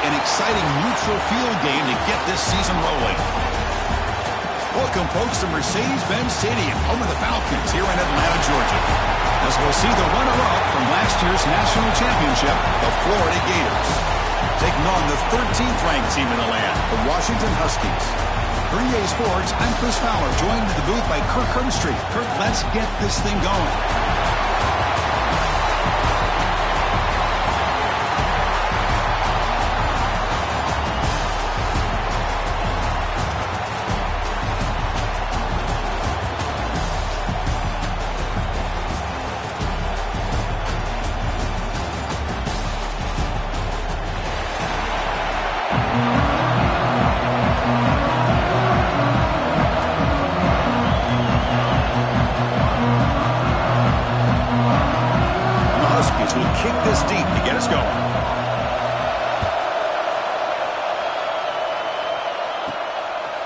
an exciting neutral field game to get this season rolling. Welcome, folks, to Mercedes-Benz Stadium, home of the Falcons here in Atlanta, Georgia, as we'll see the runner-up from last year's national championship, the Florida Gators, taking on the 13th-ranked team in the land, the Washington Huskies. For EA Sports, I'm Chris Fowler, joined in the booth by Kirk Herbstreit. Kirk, let's get this thing going.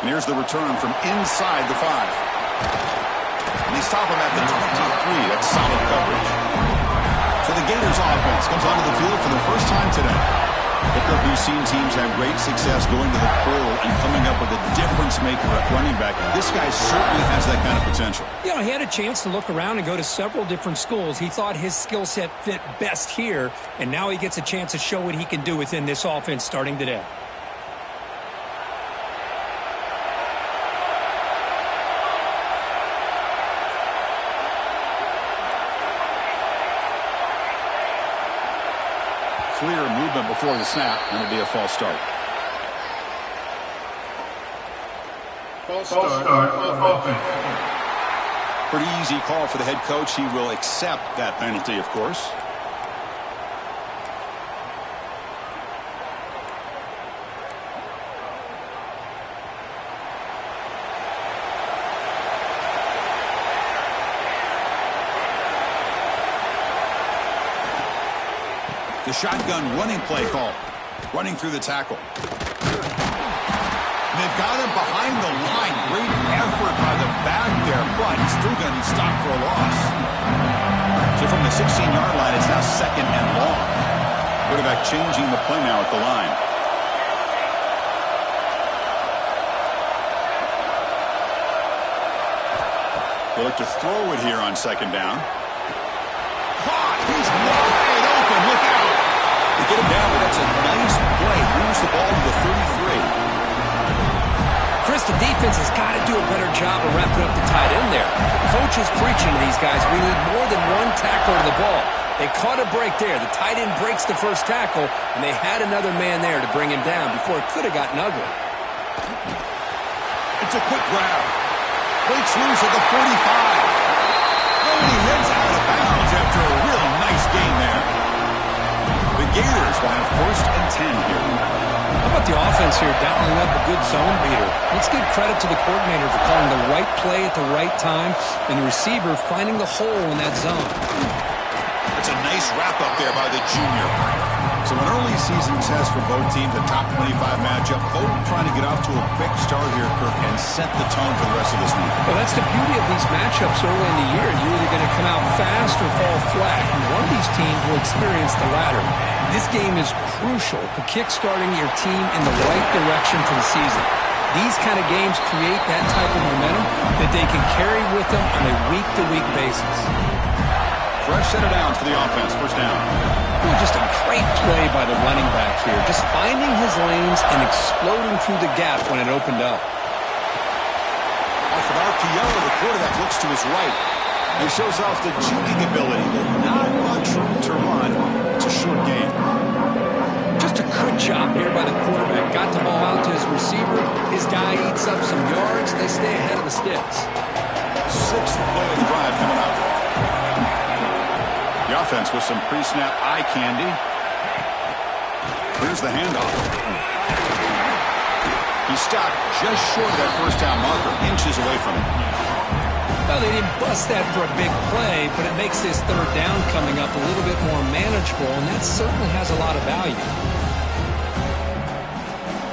Here's the return from inside the 5. And they stop him at the 23. That's solid coverage. So the Gators offense comes onto the field for the first time today. Because we've seen teams have great success going to the portal and coming up with a difference maker at running back. This guy certainly has that kind of potential. You know, he had a chance to look around and go to several different schools. He thought his skill set fit best here, and now he gets a chance to show what he can do within this offense starting today. Clear movement before the snap, and it'll be a false start. False start offense. Pretty easy call for the head coach. He will accept that penalty, of course. The shotgun running play call. Running through the tackle. And they've got him behind the line. Great effort by the back there, but he's still going to be stopped for a loss. So from the 16-yard line, it's now 2nd and long. Quarterback changing the play now at the line. They look to throw it here on 2nd down. Caught! He's wide open. Look out! They get him down, but that's a nice play. Moves the ball to the 33. Chris, the defense has got to do a better job of wrapping up the tight end there. The coach is preaching to these guys. We need more than one tackle to the ball. They caught a break there. The tight end breaks the first tackle, and they had another man there to bring him down before it could have gotten ugly. It's a quick grab. Breaks loose at the 45. Oh, he heads out of bounds after a really nice gain there. The Gators will have 1st and 10 here. How about the offense here dialing up a good zone beater? Let's give credit to the coordinator for calling the right play at the right time and the receiver finding the hole in that zone. That's a nice wrap up there by the junior. So an early season test for both teams, a top 25 matchup. Both trying to get off to a quick start here, Kirk, and set the tone for the rest of this week. Well, that's the beauty of these matchups early in the year. You're either going to come out fast or fall flat, and one of these teams will experience the latter. This game is crucial for kick-starting your team in the right direction for the season. These kind of games create that type of momentum that they can carry with them on a week-to-week basis. Fresh set of downs for the offense. 1st down. Well, just a great play by the running back here. Just finding his lanes and exploding through the gap when it opened up. Off an RPO, the quarterback looks to his right. He shows off the juking ability, but not much room to run. It's a short game. Just a good job here by the quarterback. Got the ball out to his receiver. His guy eats up some yards. They stay ahead of the sticks. 6th play of the drive coming up. The offense with some pre-snap eye candy. Here's the handoff. He stopped just short of that 1st down marker, inches away from it. Well, they didn't bust that for a big play, but it makes this 3rd down coming up a little bit more manageable, and that certainly has a lot of value.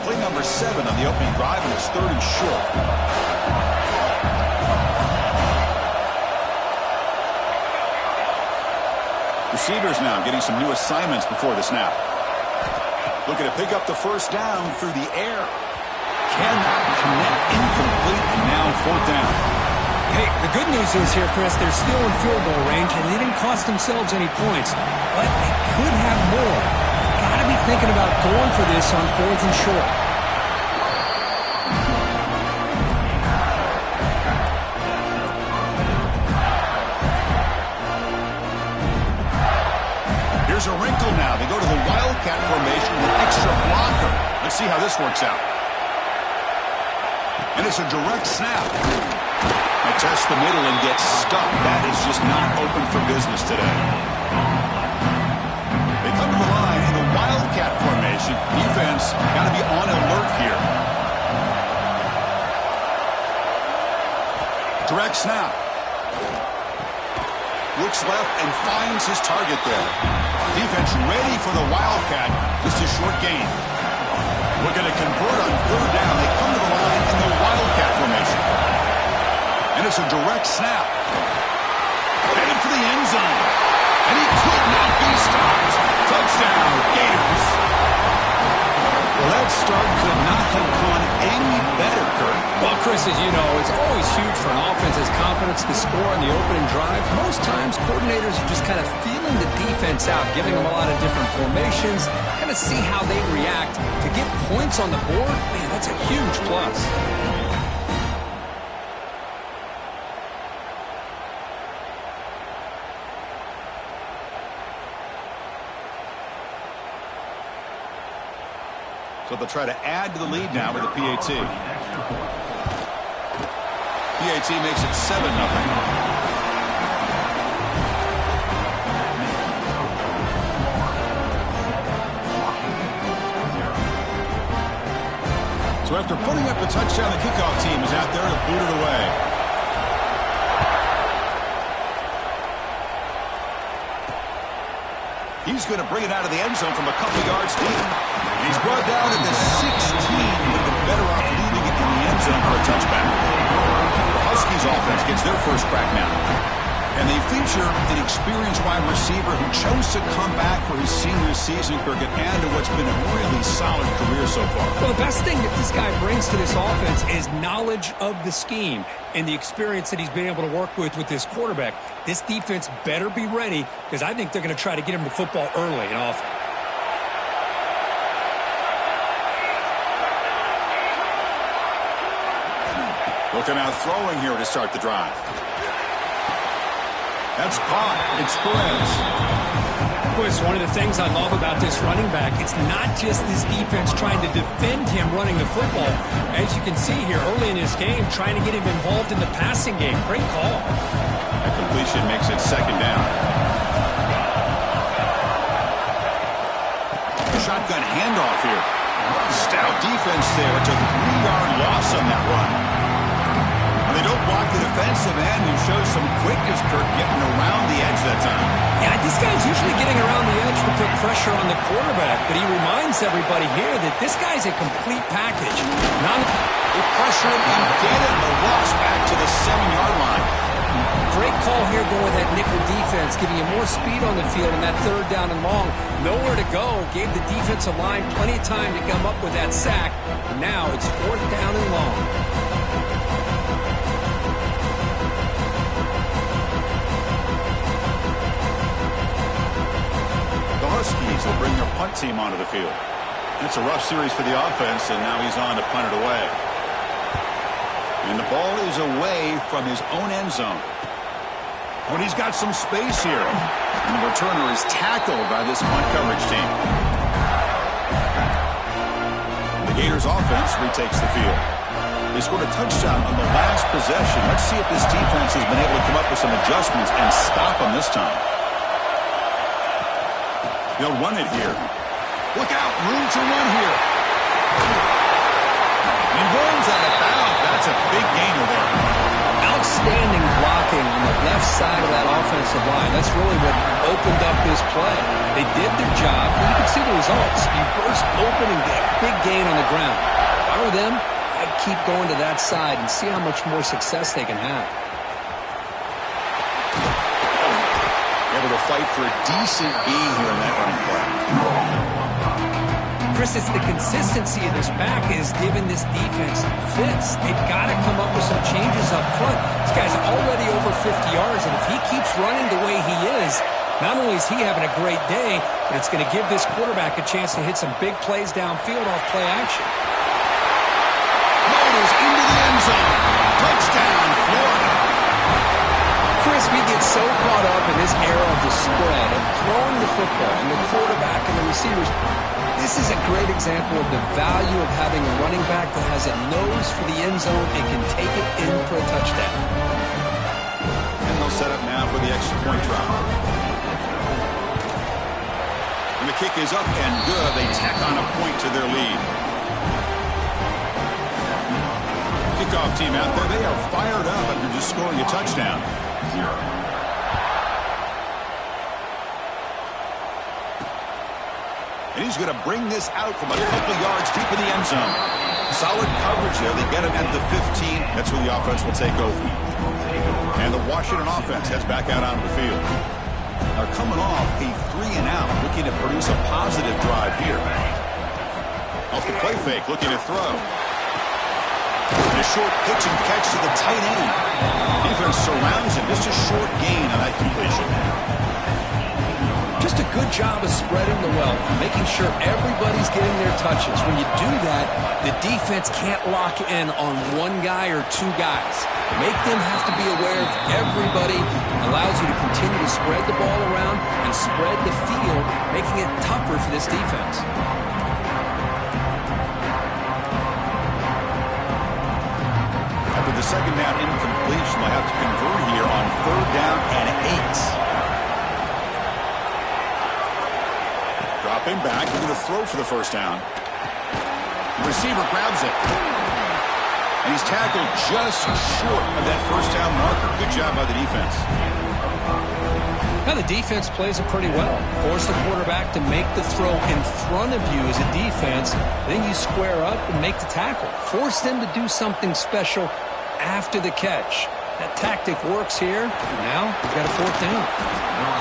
Play number 7 on the opening drive, and it's 3rd and short. Receivers now getting some new assignments before the snap. Looking to pick up the first down through the air. Cannot connect. Incomplete, and now fourth down. Hey, the good news is here, Chris, they're still in field goal range, and they didn't cost themselves any points. But they could have more. Got to be thinking about going for this on 4th and short. Here's a wrinkle now. They go to the Wildcat formation with an extra blocker. Let's see how this works out. And it's a direct snap. They test the middle and get stuck. That is just not open for business today. They come to the line in the Wildcat formation. Defense got to be on alert here. Direct snap. Looks left and finds his target there. Defense ready for the Wildcat. Just a short gain. Looking to convert on 3rd down. They come to the line in the Wildcat formation. And it's a direct snap. Headed for the end zone. And he could not be stopped. Touchdown, Gators. Well, that start could not have gone any better, Kurt. Well, Chris, as you know, it's always huge for an offense's confidence to score on the opening drive. Most times, coordinators are just kind of feeling the defense out, giving them a lot of different formations, kind of see how they react. To get points on the board, man, that's a huge plus. So they'll try to add to the lead now with the PAT. PAT makes it 7-0. So after putting up the touchdown, the kickoff team is out there to boot it away. He's going to bring it out of the end zone from a couple yards deep. He's brought down at the 16. Would have been better off leaving it in the end zone for a touchback. The Huskies offense gets their first crack now. And they feature an experienced wide receiver who chose to come back for his senior season, Kirk, and add to what's been a really solid career so far. Well, the best thing that this guy brings to this offense is knowledge of the scheme and the experience that he's been able to work with this quarterback. This defense better be ready because I think they're going to try to get him the football early and often. Looking out throwing here to start the drive. That's caught. It's Perez. Chris, one of the things I love about this running back, it's not just this defense trying to defend him running the football. As you can see here early in this game, trying to get him involved in the passing game. Great call. That completion makes it 2nd down. Shotgun handoff here. Stout defense there. It's a 3-yard loss on that run. They don't block the defensive end who shows some quickness, Kirk, getting around the edge that time. Yeah, this guy's usually getting around the edge to put pressure on the quarterback, but he reminds everybody here that this guy's a complete package. They pressure him and get him. The loss back to the 7-yard line. Great call here going with that nickel defense, giving you more speed on the field in that 3rd down and long. Nowhere to go. Gave the defensive line plenty of time to come up with that sack. Now it's 4th down and long. Huskies will bring their punt team onto the field. It's a rough series for the offense, and now he's on to punt it away. And the ball is away from his own end zone. But he's got some space here. And the returner is tackled by this punt coverage team. The Gators offense retakes the field. They scored a touchdown on the last possession. Let's see if this defense has been able to come up with some adjustments and stop them this time. They'll run it here. Look out, room to run here. He runs out of bounds. That's a big gainer there. Outstanding blocking on the left side of that offensive line. That's really what opened up this play. They did their job, and you can see the results. You burst open and get a big gain on the ground. If I were them, I'd keep going to that side and see how much more success they can have. Able to fight for a decent gain here in that running play. Chris, it's the consistency of this back is giving this defense fits. They've got to come up with some changes up front. This guy's already over 50 yards, and if he keeps running the way he is, not only is he having a great day, but it's going to give this quarterback a chance to hit some big plays downfield off play action. Motors into the end zone. Touchdown, Florida. Chris, we get so caught up in this era of the spread, of throwing the football, and the quarterback and the receivers. This is a great example of the value of having a running back that has a nose for the end zone and can take it in for a touchdown. And they'll set up now for the extra point try. And the kick is up and good. They tack on a point to their lead. Kickoff team out there. They are fired up after just scoring a touchdown. And he's going to bring this out from a couple yards deep in the end zone. Solid coverage there. They get him at the 15. That's where the offense will take over. And the Washington offense heads back out onto the field. They're coming off a 3-and-out, looking to produce a positive drive here. Off the play fake, looking to throw. And a short pitch and catch to the tight end. Defense surrounds him. Just a short gain on that completion. Just a good job of spreading the wealth, making sure everybody's getting their touches. When you do that, the defense can't lock in on one guy or two guys. Make them have to be aware of everybody. Allows you to continue to spread the ball around and spread the field, making it tougher for this defense. After the second down incompletion, they'll have to convert here on 3rd down and 8. Dropping back, we're going to throw for the first down. The receiver grabs it. And he's tackled just short of that first down marker. Good job by the defense. Now the defense plays it pretty well. Force the quarterback to make the throw in front of you as a defense. Then you square up and make the tackle. Force them to do something special after the catch. That tactic works here. Now we've got a 4th down.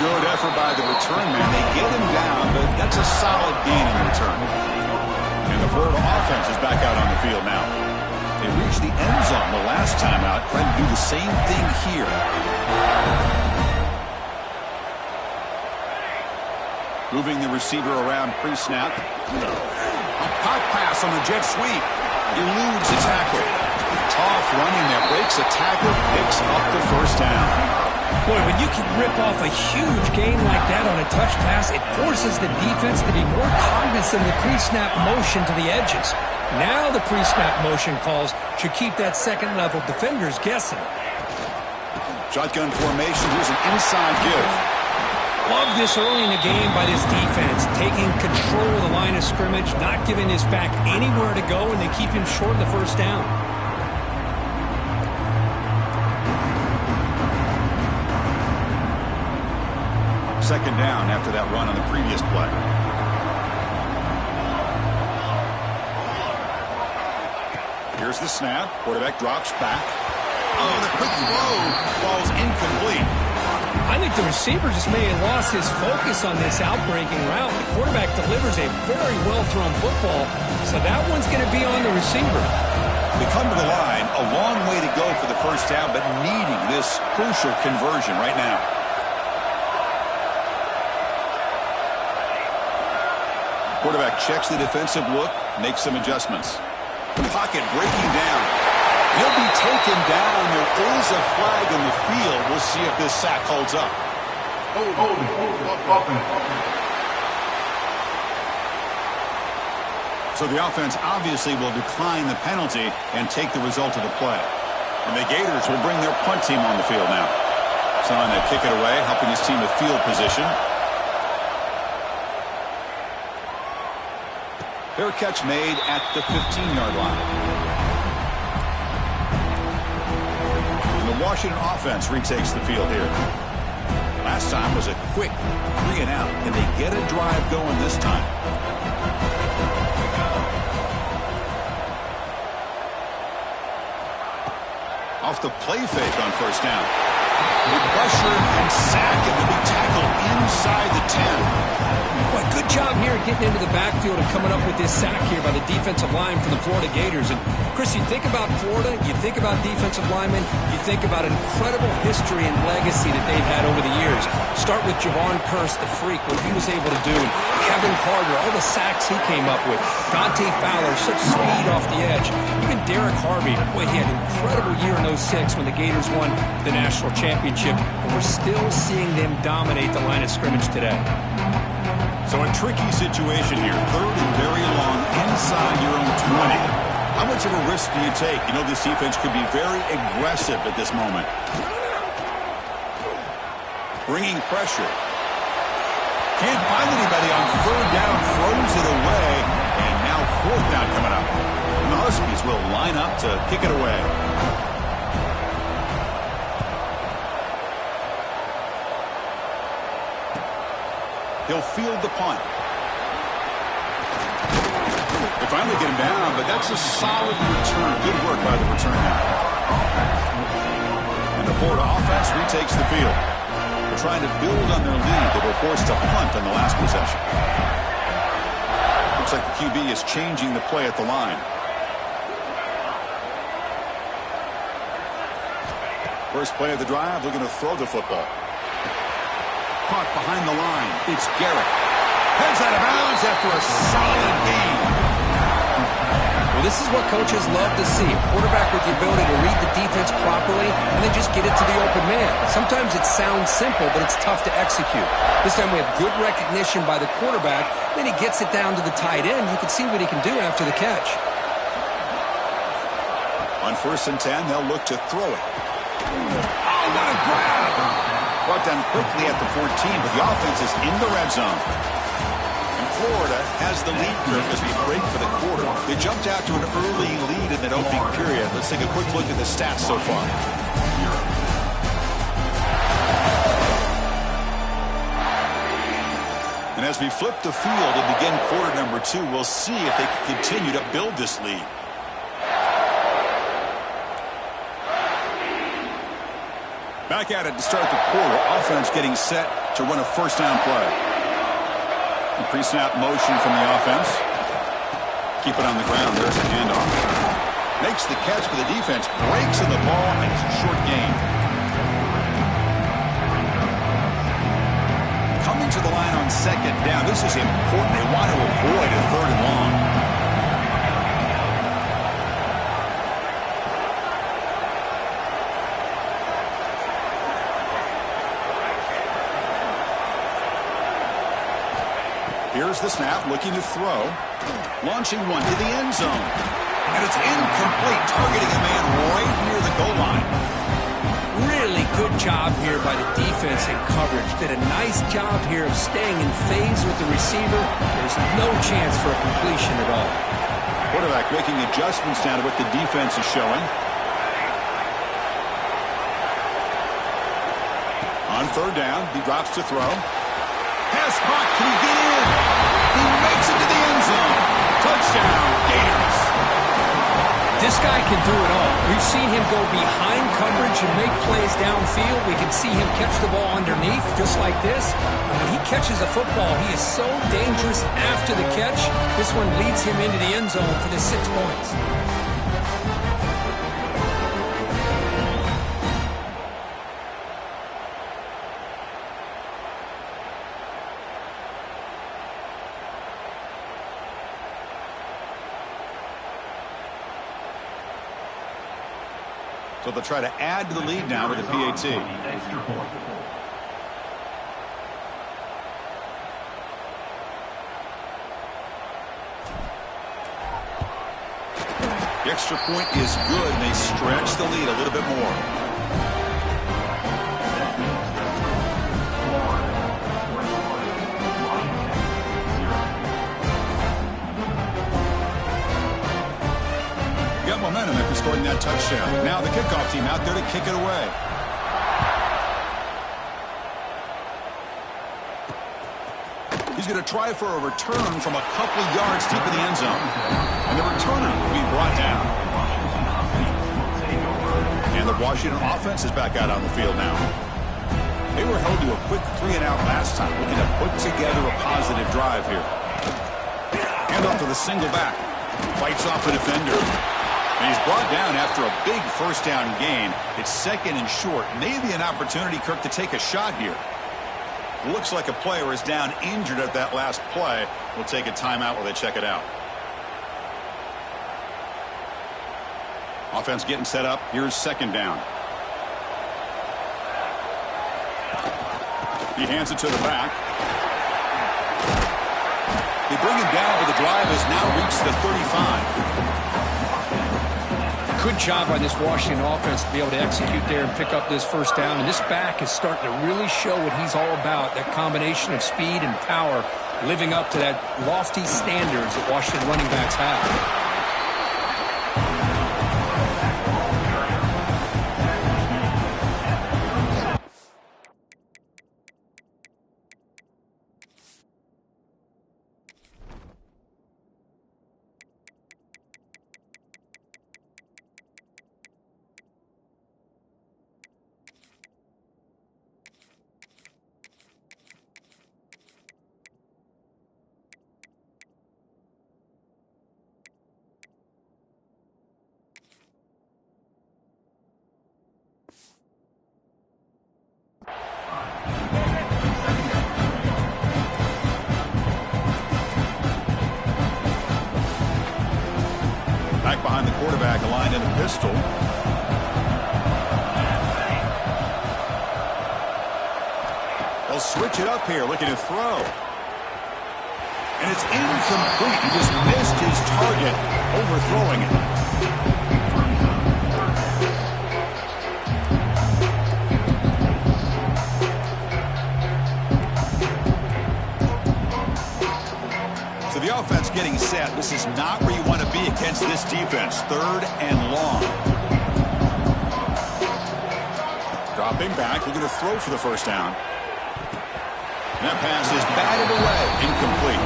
Good effort by the return man. They get him down, but that's a solid gain in return. And the Florida offense is back out on the field now. They reached the end zone the last time out. Trying to do the same thing here. Moving the receiver around pre-snap. A pop pass on the jet sweep. Eludes a tackle. Tough running there. Breaks a tackle. Picks up the first down. Boy, when you can rip off a huge gain like that on a touch pass, it forces the defense to be more cognizant of the pre-snap motion to the edges. Now the pre-snap motion calls should keep that second-level defenders guessing. Shotgun formation. Here's an inside give. Love this early in the game by this defense, taking control of the line of scrimmage, not giving his back anywhere to go, and they keep him short of the first down. Second down after that run on the previous play. Here's the snap. Quarterback drops back. Oh, the quick throw falls incomplete. I think the receiver just may have lost his focus on this outbreaking route. The quarterback delivers a very well-thrown football, so that one's going to be on the receiver. They come to the line, a long way to go for the first down, but needing this crucial conversion right now. Quarterback checks the defensive look, makes some adjustments. Pocket breaking down. He'll be taken down. There is a flag in the field. We'll see if this sack holds up. So the offense obviously will decline the penalty and take the result of the play. And the Gators will bring their punt team on the field now. Trying to kick it away, helping his team with field position. Fair catch made at the 15-yard line. And the Washington offense retakes the field here. Last time was a quick 3-and-out. Can they get a drive going this time? Off the play fake on first down. They pressure and sack him to be tackled inside the 10. Boy, good job here getting into the backfield and coming up with this sack here by the defensive line for the Florida Gators. And, Chris, you think about Florida, you think about defensive linemen, you think about incredible history and legacy that they've had over the years. Start with Javon Kearse, the freak, what he was able to do. Kevin Carter, all the sacks he came up with. Dante Fowler, such speed off the edge. Even Derek Harvey, boy, he had an incredible year in 06 when the Gators won the national championship. And we're still seeing them dominate the line of scrimmage today. So a tricky situation here. Third and very long inside your own 20. How much of a risk do you take? You know, this defense could be very aggressive at this moment. Bringing pressure. Can't find anybody on third down. Throws it away. And now fourth down coming up. And the Huskies will line up to kick it away. He'll field the punt. They finally get him down, but that's a solid return. Good work by the returner. And the Florida offense retakes the field. They're trying to build on their lead. They were forced to punt on the last possession. Looks like the QB is changing the play at the line. First play of the drive, looking to throw the football. Caught behind the line. It's Garrett. Heads out of bounds after a solid game. Well, this is what coaches love to see. A quarterback with the ability to read the defense properly and then just get it to the open man. Sometimes it sounds simple, but it's tough to execute. This time we have good recognition by the quarterback. Then he gets it down to the tight end. You can see what he can do after the catch. On 1st and 10, they'll look to throw it. Oh, what a grab! Brought down quickly at the 14, but the offense is in the red zone. And Florida has the lead curve as we break for the quarter. They jumped out to an early lead in that opening period. Let's take a quick look at the stats so far. And as we flip the field and begin quarter number 2, we'll see if they can continue to build this lead. Back at it to start the quarter. Offense getting set to run a first down play. Pre-snap motion from the offense. Keep it on the ground. There's a handoff. Makes the catch for the defense. Breaks in the ball, and it's a short gain. Coming to the line on 2nd down. This is important. They want to avoid a 3rd and long. Here's the snap, looking to throw. Launching one to the end zone. And it's incomplete, targeting a man right near the goal line. Really good job here by the defense in coverage. Did a nice job here of staying in phase with the receiver. There's no chance for a completion at all. Quarterback making adjustments down to what the defense is showing. On 3rd down, he drops to throw. Pass caught. Can he get in? He makes it to the end zone. Touchdown, Gators. This guy can do it all. We've seen him go behind coverage and make plays downfield. We can see him catch the ball underneath just like this. And when he catches a football, he is so dangerous after the catch. This one leads him into the end zone for the 6 points. So they'll try to add to the lead now with a PAT. The extra point is good, and they stretch the lead a little bit more. Momentum after scoring that touchdown. Now the kickoff team out there to kick it away. He's going to try for a return from a couple yards deep in the end zone. And the returner will be brought down. And the Washington offense is back out on the field now. They were held to a quick 3-and-out last time, looking to put together a positive drive here. Hand off to the single back. Fights off a defender. And he's brought down after a big first down gain. It's second and short. Maybe an opportunity, Kirk, to take a shot here. Looks like a player is down injured at that last play. We'll take a timeout while they check it out. Offense getting set up. Here's second down. He hands it to the back. They bring him down, but the drive has now reached the 35. Good job by this Washington offense to be able to execute there and pick up this first down. And this back is starting to really show what he's all about, that combination of speed and power, living up to that lofty standards that Washington running backs have. Behind the quarterback, aligned in a pistol. They'll switch it up here, looking to throw. And it's incomplete. He just missed his target, overthrowing it. So the offense getting set. This is not where you want to be against this defense. Third and long. Dropping back, looking to throw for the first down. And that pass is batted away, incomplete.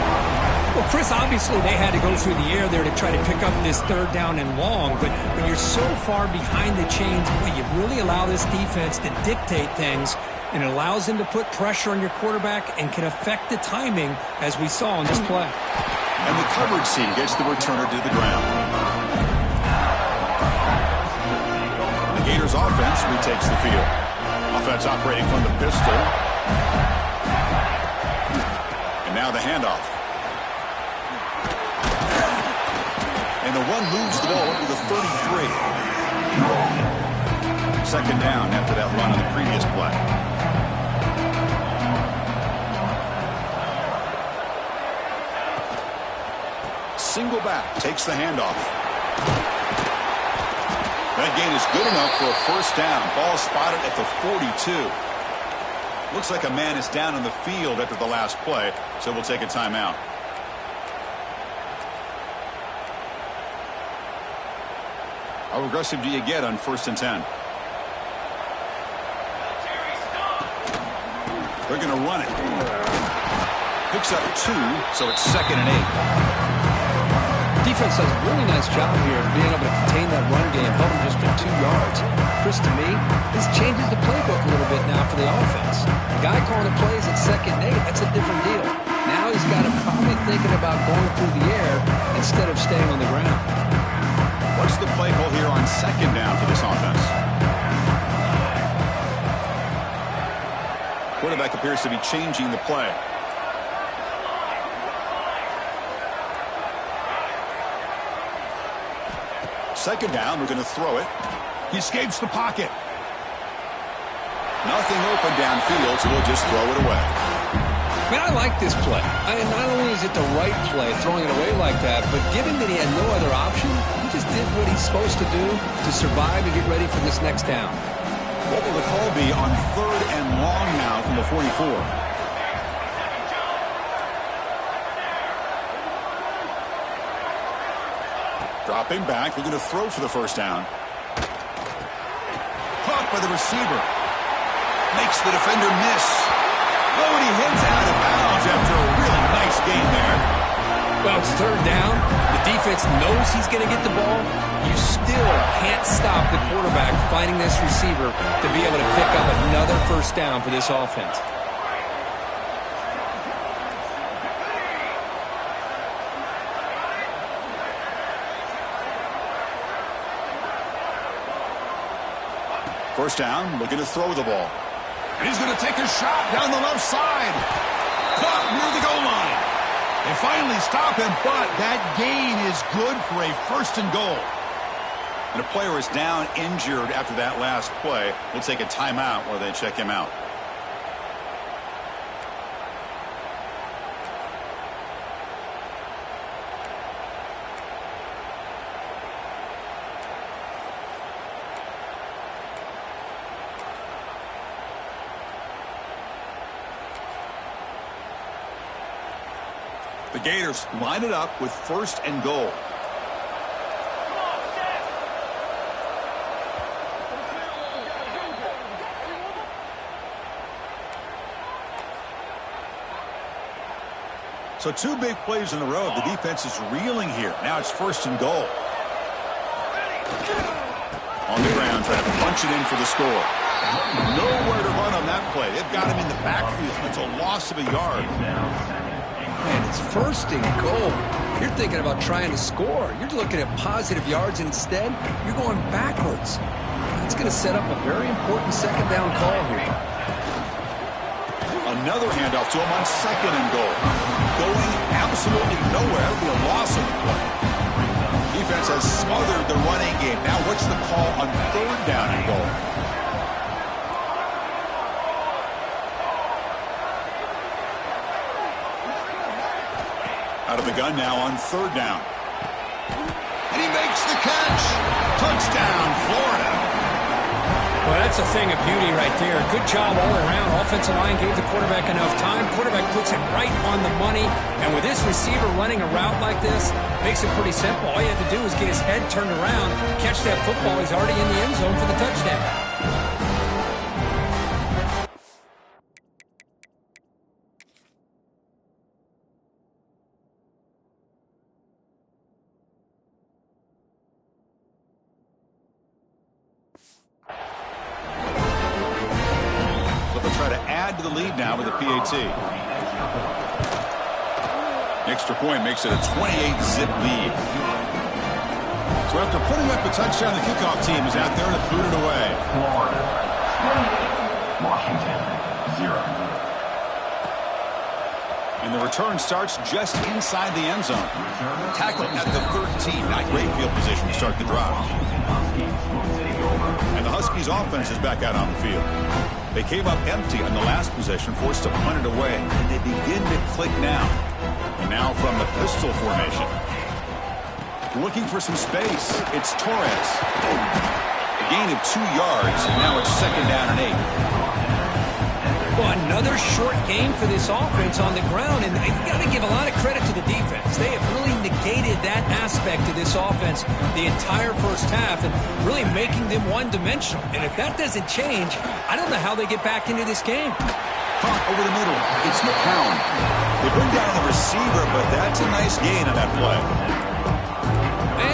Well, Chris, obviously they had to go through the air there to try to pick up this third down and long, but when you're so far behind the chains, boy, you really allow this defense to dictate things, and it allows them to put pressure on your quarterback and can affect the timing, as we saw in this play. And the coverage team gets the returner to the ground. The Gators offense retakes the field. Offense operating from the pistol. And now the handoff. And the one moves the ball up to the 33. Second down after that run on the previous play. Single back, takes the handoff. That gain is good enough for a first down. Ball spotted at the 42. Looks like a man is down on the field after the last play, so we'll take a timeout. How aggressive do you get on 1st and 10? They're going to run it. Picks up 2, so it's 2nd and 8. Defense does a really nice job here of being able to contain that run game, held him just to 2 yards. Chris, to me, this changes the playbook a little bit now for the offense. The guy calling the plays at 2nd and 8, that's a different deal. Now he's got him probably thinking about going through the air instead of staying on the ground. What's the play call here on 2nd down for this offense? Quarterback appears to be changing the play. Second down, we're going to throw it. He escapes the pocket. Nothing open downfield, so we'll just throw it away. Man, I like this play. Not only is it the right play, throwing it away like that, but given that he had no other option, he just did what he's supposed to do to survive and get ready for this next down. What will the call be on 3rd and long now from the 44? Dropping back, we're going to throw for the first down. Caught by the receiver. Makes the defender miss. Oh, and he heads out of bounds after a really nice game there. Well, it's 3rd down. The defense knows he's going to get the ball. You still can't stop the quarterback finding this receiver to be able to pick up another first down for this offense. First down, looking to throw the ball. And he's going to take a shot down the left side. Caught near the goal line. They finally stop him, but that gain is good for a first and goal. And a player is down injured after that last play. We'll take a timeout while they check him out. The Gators line it up with first and goal. So 2 big plays in a row. The defense is reeling here. Now it's first and goal. On the ground, trying to punch it in for the score. Nowhere to run on that play. They've got him in the backfield. It's a loss of a yard. Man, it's first and goal. You're thinking about trying to score. You're looking at positive yards. Instead, you're going backwards. That's going to set up a very important second down call here. Another handoff to him on second and goal. Going absolutely nowhere. That'll be a loss of the play. Defense has smothered the running game. Now what's the call on third down and goal? Out of the gun now on third down. And he makes the catch. Touchdown, Florida. Well, that's a thing of beauty right there. Good job all around. Offensive line gave the quarterback enough time. Quarterback puts it right on the money. And with this receiver running a route like this, makes it pretty simple. All you have to do is get his head turned around, catch that football. He's already in the end zone for the touchdown. Try to add to the lead now with a PAT. Extra point makes it a 28-zip lead. So after putting up a touchdown, the kickoff team is out there to boot it away. Florida 28, Washington 0. And the return starts just inside the end zone. Tackle at the 13. Not great field position to start the drive. And the Huskies offense is back out on the field. They came up empty on the last possession, forced to punt it away, and they begin to click now. And now from the pistol formation. Looking for some space, it's Torres. A gain of 2 yards, and now it's second down and 8. Well, another short game for this offense on the ground, and you got to give a lot of credit to the defense. They have really negated that aspect of this offense the entire first half and really making them one-dimensional. And if that doesn't change, I don't know how they get back into this game. Caught over the middle. It's McCown. They bring down the receiver, but that's a nice gain on that play.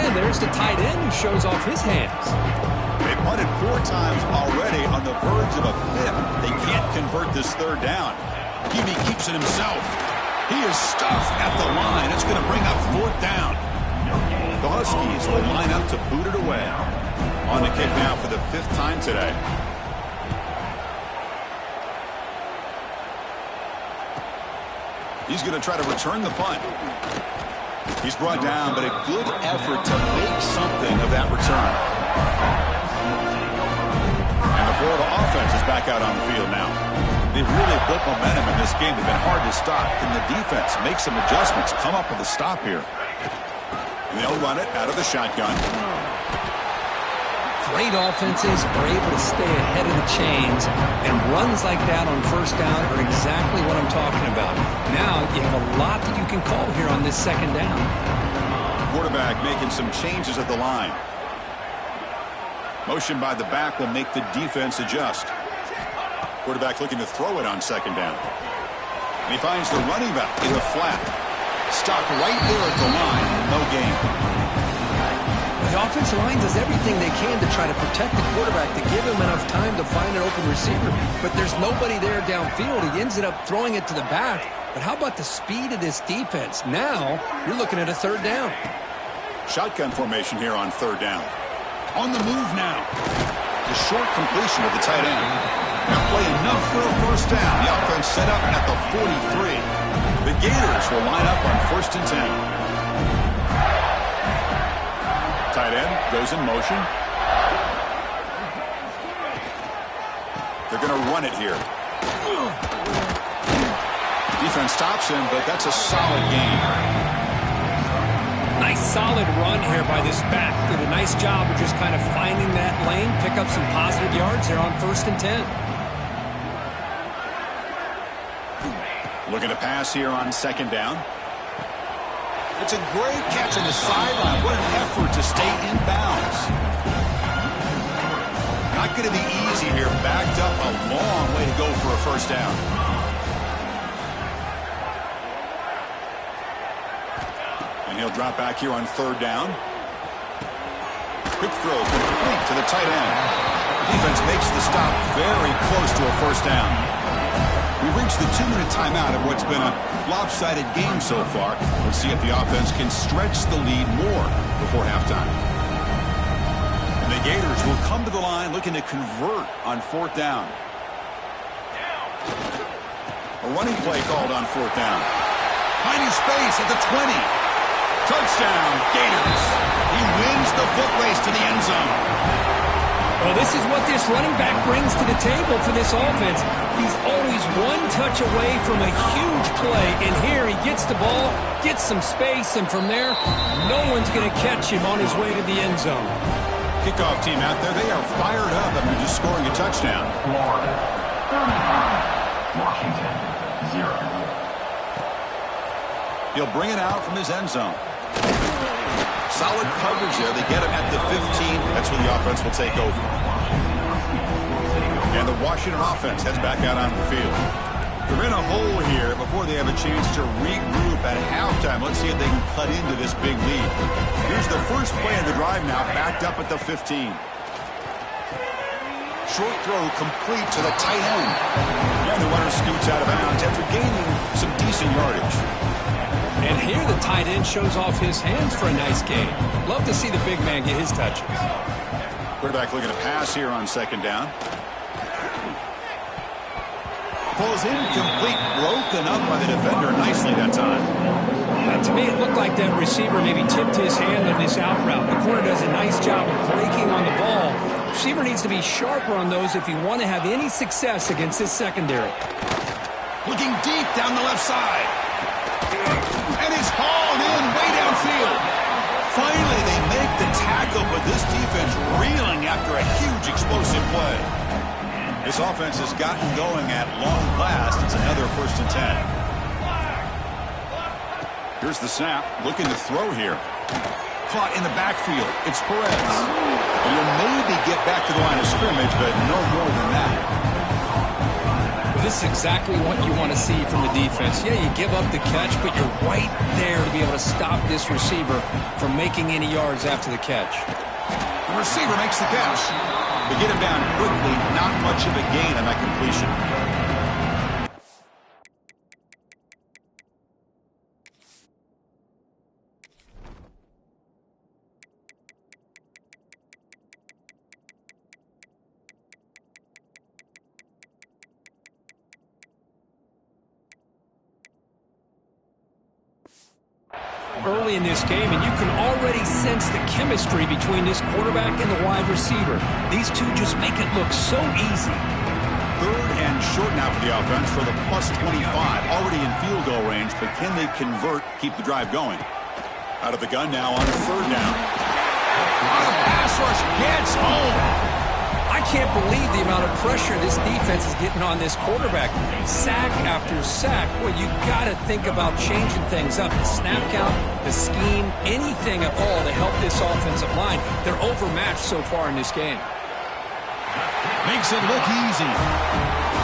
And there's the tight end who shows off his hands. They punted 4 times already on the verge of a 5th. They can't convert this third down. QB keeps it himself. He is stuffed at the line. It's going to bring up 4th down. The Huskies will line up to boot it away. On the kick now for the 5th time today. He's going to try to return the punt. He's brought down, but a good effort to make something of that return. And the Florida offense is back out on the field now. They've really built momentum in this game. They've been hard to stop. Can the defense make some adjustments, come up with a stop here? And they'll run it out of the shotgun. Great offenses are able to stay ahead of the chains, and runs like that on first down are exactly what I'm talking about. Now you have a lot that you can call here on this second down. Quarterback making some changes at the line. Motion by the back will make the defense adjust. Quarterback looking to throw it on second down. And he finds the running back in the flat. Stopped right there at the line. no gain. The offensive line does everything they can to try to protect the quarterback, to give him enough time to find an open receiver. But there's nobody there downfield. He ends up throwing it to the back. But how about the speed of this defense? Now, you're looking at a third down. Shotgun formation here on third down. On the move now. The short completion of the tight end. Now play enough for a first down. The offense set up at the 43. The Gators will line up on 1st and 10. Tight end goes in motion. They're going to run it here. Defense stops him, but that's a solid gain. Nice solid run here by this back. Did a nice job of just kind of finding that lane, pick up some positive yards there on 1st and 10. Looking to pass here on 2nd down. It's a great catch on the sideline. What an effort to stay in bounds. Not going to be easy here. Backed up a long way to go for a first down. And he'll drop back here on 3rd down. Quick throw complete to the tight end. Defense makes the stop very close to a first down. We've reached the 2-minute timeout of what's been a lopsided game so far. Let's see if the offense can stretch the lead more before halftime. And the Gators will come to the line looking to convert on 4th down. A running play called on 4th down. Finding space at the 20. Touchdown, Gators. He wins the foot race to the end zone. Well, this is what this running back brings to the table for this offense. He's always one touch away from a huge play, and here he gets the ball, gets some space, and from there, no one's going to catch him on his way to the end zone. Kickoff team out there, they are fired up after just scoring a touchdown. Florida, 35. Washington, 0. He'll bring it out from his end zone. Solid coverage there. They get him at the 15. That's where the offense will take over. And the Washington offense heads back out on the field. They're in a hole here before they have a chance to regroup at halftime. Let's see if they can cut into this big lead. Here's the first play of the drive now, backed up at the 15. Short throw complete to the tight end. And the runner scoots out of bounds after gaining some decent yardage. And here the tight end shows off his hands for a nice gain. Love to see the big man get his touches. Quarterback looking to pass here on 2nd down. Pulls incomplete, broken up by the defender nicely that time. Now, to me, it looked like that receiver maybe tipped his hand on this out route. The corner does a nice job of breaking on the ball. Receiver needs to be sharper on those if you want to have any success against this secondary. Looking deep down the left side. And it's hauled in way downfield. Finally, they make the tackle, but this defense reeling after a huge explosive play. This offense has gotten going at long last. It's another 1st and 10. Here's the snap. Looking to throw here. Caught in the backfield. It's Perez. And he'll maybe get back to the line of scrimmage, but no more than that. This is exactly what you want to see from the defense. Yeah, you give up the catch, but you're right there to be able to stop this receiver from making any yards after the catch. The receiver makes the catch. They get him down quickly. Not much of a gain on that completion. Early in this game, and you can already sense the chemistry between this quarterback and the wide receiver. These two just make it look so easy. 3rd and short now for the offense for the plus 25. Already in field goal range, but can they convert, keep the drive going? Out of the gun now on 3rd down. On a pass rush, gets home. I can't believe the amount of pressure this defense is getting on this quarterback. Sack after sack. Well, you got to think about changing things up. The snap count, the scheme, anything at all to help this offensive line. They're overmatched so far in this game. Makes it look easy.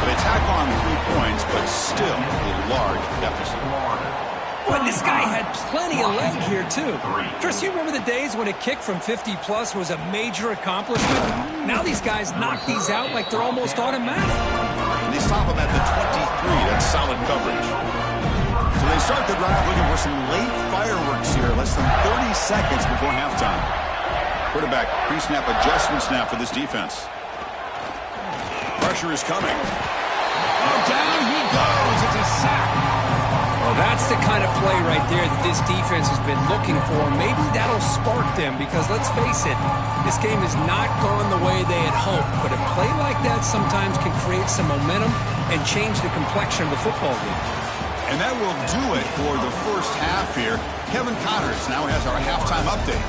They tack on 3 points, but still a large deficit. Boy, this guy had plenty of leg here, too. Chris, you remember the days when a kick from 50-plus was a major accomplishment? Now these guys knock these out like they're almost automatic. And they stop him at the 23. That's solid coverage. So they start the drive looking for some late fireworks here, less than 30 seconds before halftime. Quarterback pre-snap adjustments now for this defense. Pressure is coming. Oh, down he goes. It's a sack. Well, that's the kind of play right there that this defense has been looking for. Maybe that'll spark them because, let's face it, this game has not gone the way they had hoped. But a play like that sometimes can create some momentum and change the complexion of the football game. And that will do it for the first half here. Kevin Connors now has our halftime update.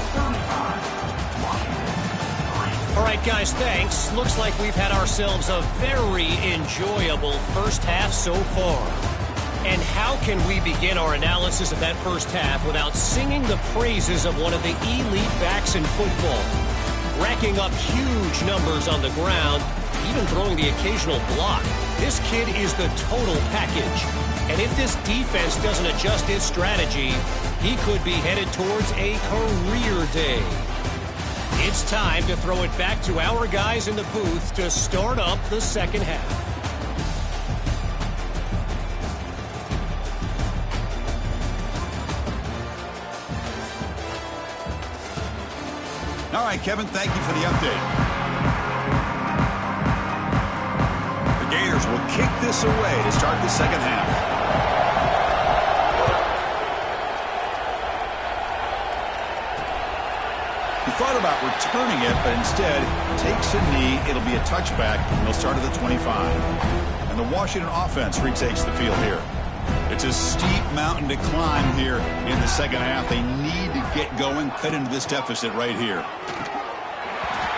All right, guys, thanks. Looks like we've had ourselves a very enjoyable first half so far. And how can we begin our analysis of that first half without singing the praises of one of the elite backs in football? Racking up huge numbers on the ground, even throwing the occasional block. This kid is the total package. And if this defense doesn't adjust its strategy, he could be headed towards a career day. It's time to throw it back to our guys in the booth to start up the second half. All right, Kevin, thank you for the update. The Gators will kick this away to start the second half. He thought about returning it, but instead takes a knee. It'll be a touchback, and they'll start at the 25. And the Washington offense retakes the field here. It's a steep mountain to climb here in the second half. They need to get going, cut into this deficit right here.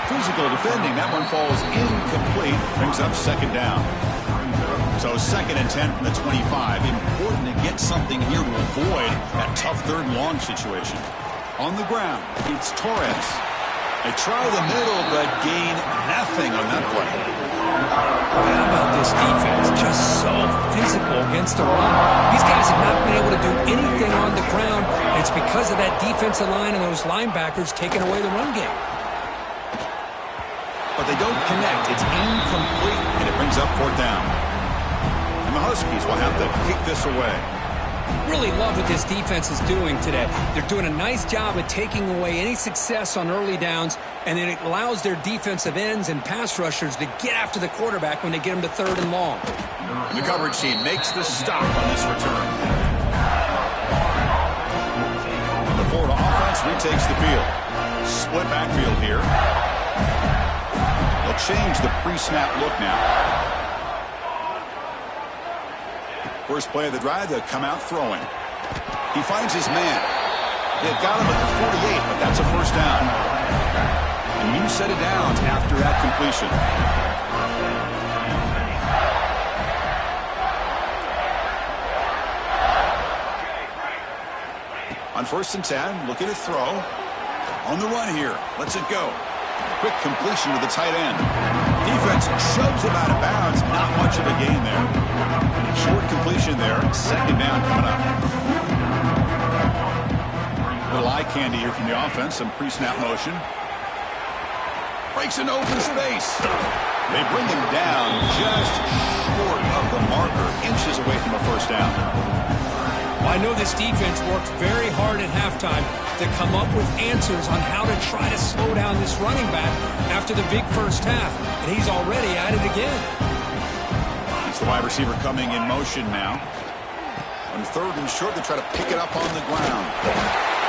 Physical defending. That one falls incomplete. Brings up second down. So second and 10 from the 25. Important to get something here to avoid that tough third and long situation. On the ground, it's Torres. They try the middle, but gain nothing on that play. How about this defense? Just so physical against the run. These guys have not been able to do anything on the ground. It's because of that defensive line and those linebackers taking away the run game. But they don't connect. It's incomplete, and it brings up fourth down. And the Huskies will have to kick this away. Really love what this defense is doing today. They're doing a nice job of taking away any success on early downs, and then it allows their defensive ends and pass rushers to get after the quarterback when they get them to third and long. The coverage team makes the stop on this return. The Florida offense retakes the field. Split backfield here. They'll change the pre-snap look now. First play of the drive, they'll come out throwing. He finds his man. They've got him at the 48, but that's a first down. A new set of downs after that completion. On first and 10, looking to throw. On the run here. Lets it go. Quick completion to the tight end. Defense shoves him out of bounds. Not much of a gain there. Short completion there. Second down coming up. Little eye candy here from the offense. Some pre-snap motion. Breaks into open space. They bring him down just short of the marker. Inches away from a first down. Well, I know this defense worked very hard at halftime to come up with answers on how to try to slow down this running back after the big first half. And he's already at it again. It's the wide receiver coming in motion now. On third and short, they try to pick it up on the ground.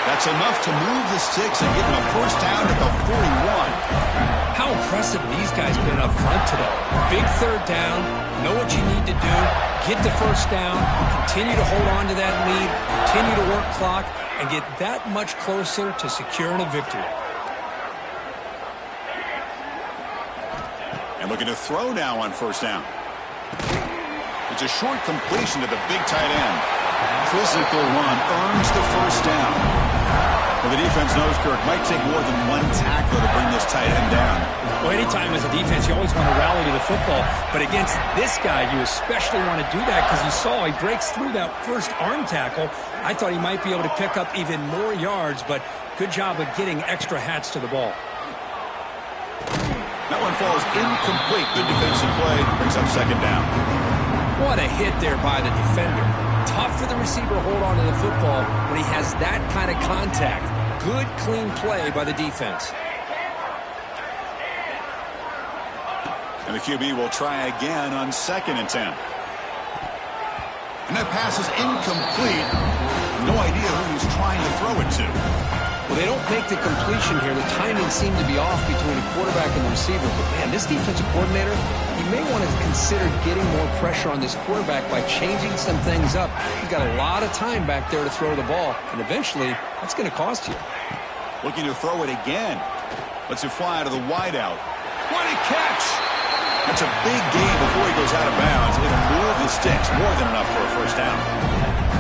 That's enough to move the sticks and get them a first down at the 41. How impressive these guys been up front today. Big third down, know what you need to do, get the first down, continue to hold on to that lead, continue to work clock, and get that much closer to securing a victory. And looking to throw now on first down. It's a short completion to the big tight end. Physical run earns the first down. Well, the defense knows, Kirk, might take more than one tackler to bring this tight end down. Well, anytime as a defense, you always want to rally to the football. But against this guy, you especially want to do that because you saw he breaks through that first arm tackle. I thought he might be able to pick up even more yards, but good job of getting extra hats to the ball. That one falls incomplete. Good defensive play. Brings up second down. What a hit there by the defender. Tough for the receiver to hold on to the football when he has that kind of contact. Good, clean play by the defense. And the QB will try again on 2nd and 10. And that pass is incomplete. No idea who he's trying to throw it to. Well, they don't make the completion here. The timing seemed to be off between the quarterback and the receiver. But, man, this defensive coordinator, he may want to consider getting more pressure on this quarterback by changing some things up. He's got a lot of time back there to throw the ball, and eventually that's going to cost you. Looking to throw it again. Lets it fly to the wideout. What a catch! That's a big gain before he goes out of bounds. It'll move the sticks. More than enough for a first down.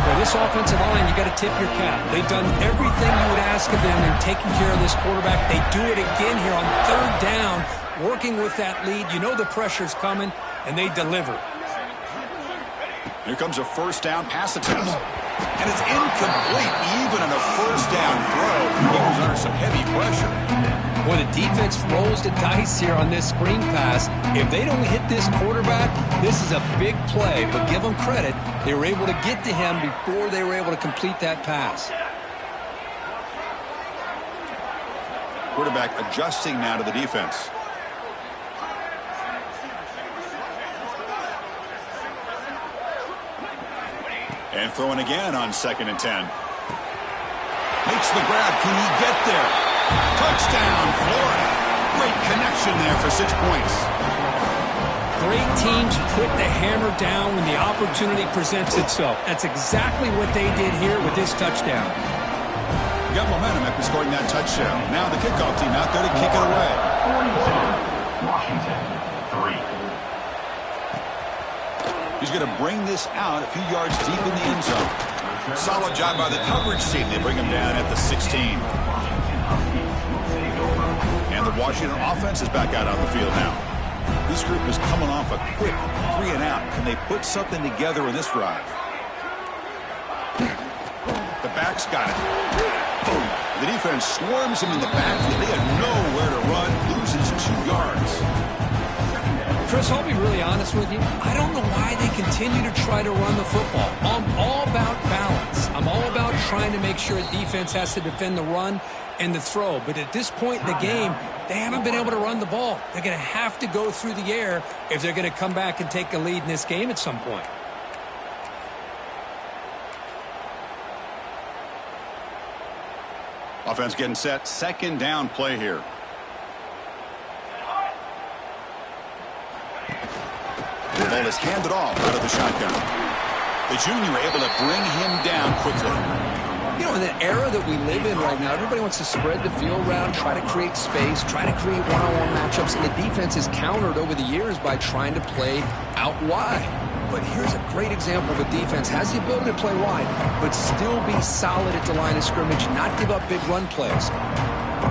Well, this offensive line, you got to tip your cap. They've done everything you would ask of them in taking care of this quarterback. They do it again here on 3rd down, working with that lead. You know the pressure's coming, and they deliver. Here comes a first down pass attempt. And it's incomplete, even on a first down throw. He was under some heavy pressure. Boy, the defense rolls the dice here on this screen pass. If they don't hit this quarterback, this is a big play. But give them credit. They were able to get to him before they were able to complete that pass. Quarterback adjusting now to the defense. And throwing again on 2nd and 10. Makes the grab. Can he get there? Touchdown, Florida. Great connection there for 6 points. Great teams put the hammer down when the opportunity presents itself. That's exactly what they did here with this touchdown. We got momentum after scoring that touchdown. Now the kickoff team out there to kick it away. Washington, 3. He's going to bring this out a few yards deep in the end zone. Solid job by the coverage team. They bring him down at the 16. And the Washington offense is back out on the field now. This group is coming off a quick 3 and out. Can they put something together in this drive? The back's got it. Boom. The defense swarms him in the backfield. They had nowhere to run. Loses 2 yards. Chris, I'll be really honest with you. I don't know why they continue to try to run the football. I'm all about balance. I'm all about trying to make sure a defense has to defend the run and the throw. But at this point in the game, they haven't been able to run the ball. They're going to have to go through the air if they're going to come back and take a lead in this game at some point. Offense getting set. 2nd down play here. The ball is handed off out of the shotgun. The junior able to bring him down quickly. You know, in the era that we live in right now, everybody wants to spread the field around, try to create space, try to create one-on-one matchups, and the defense is countered over the years by trying to play out wide. But here's a great example of a defense has the ability to play wide, but still be solid at the line of scrimmage, not give up big run plays.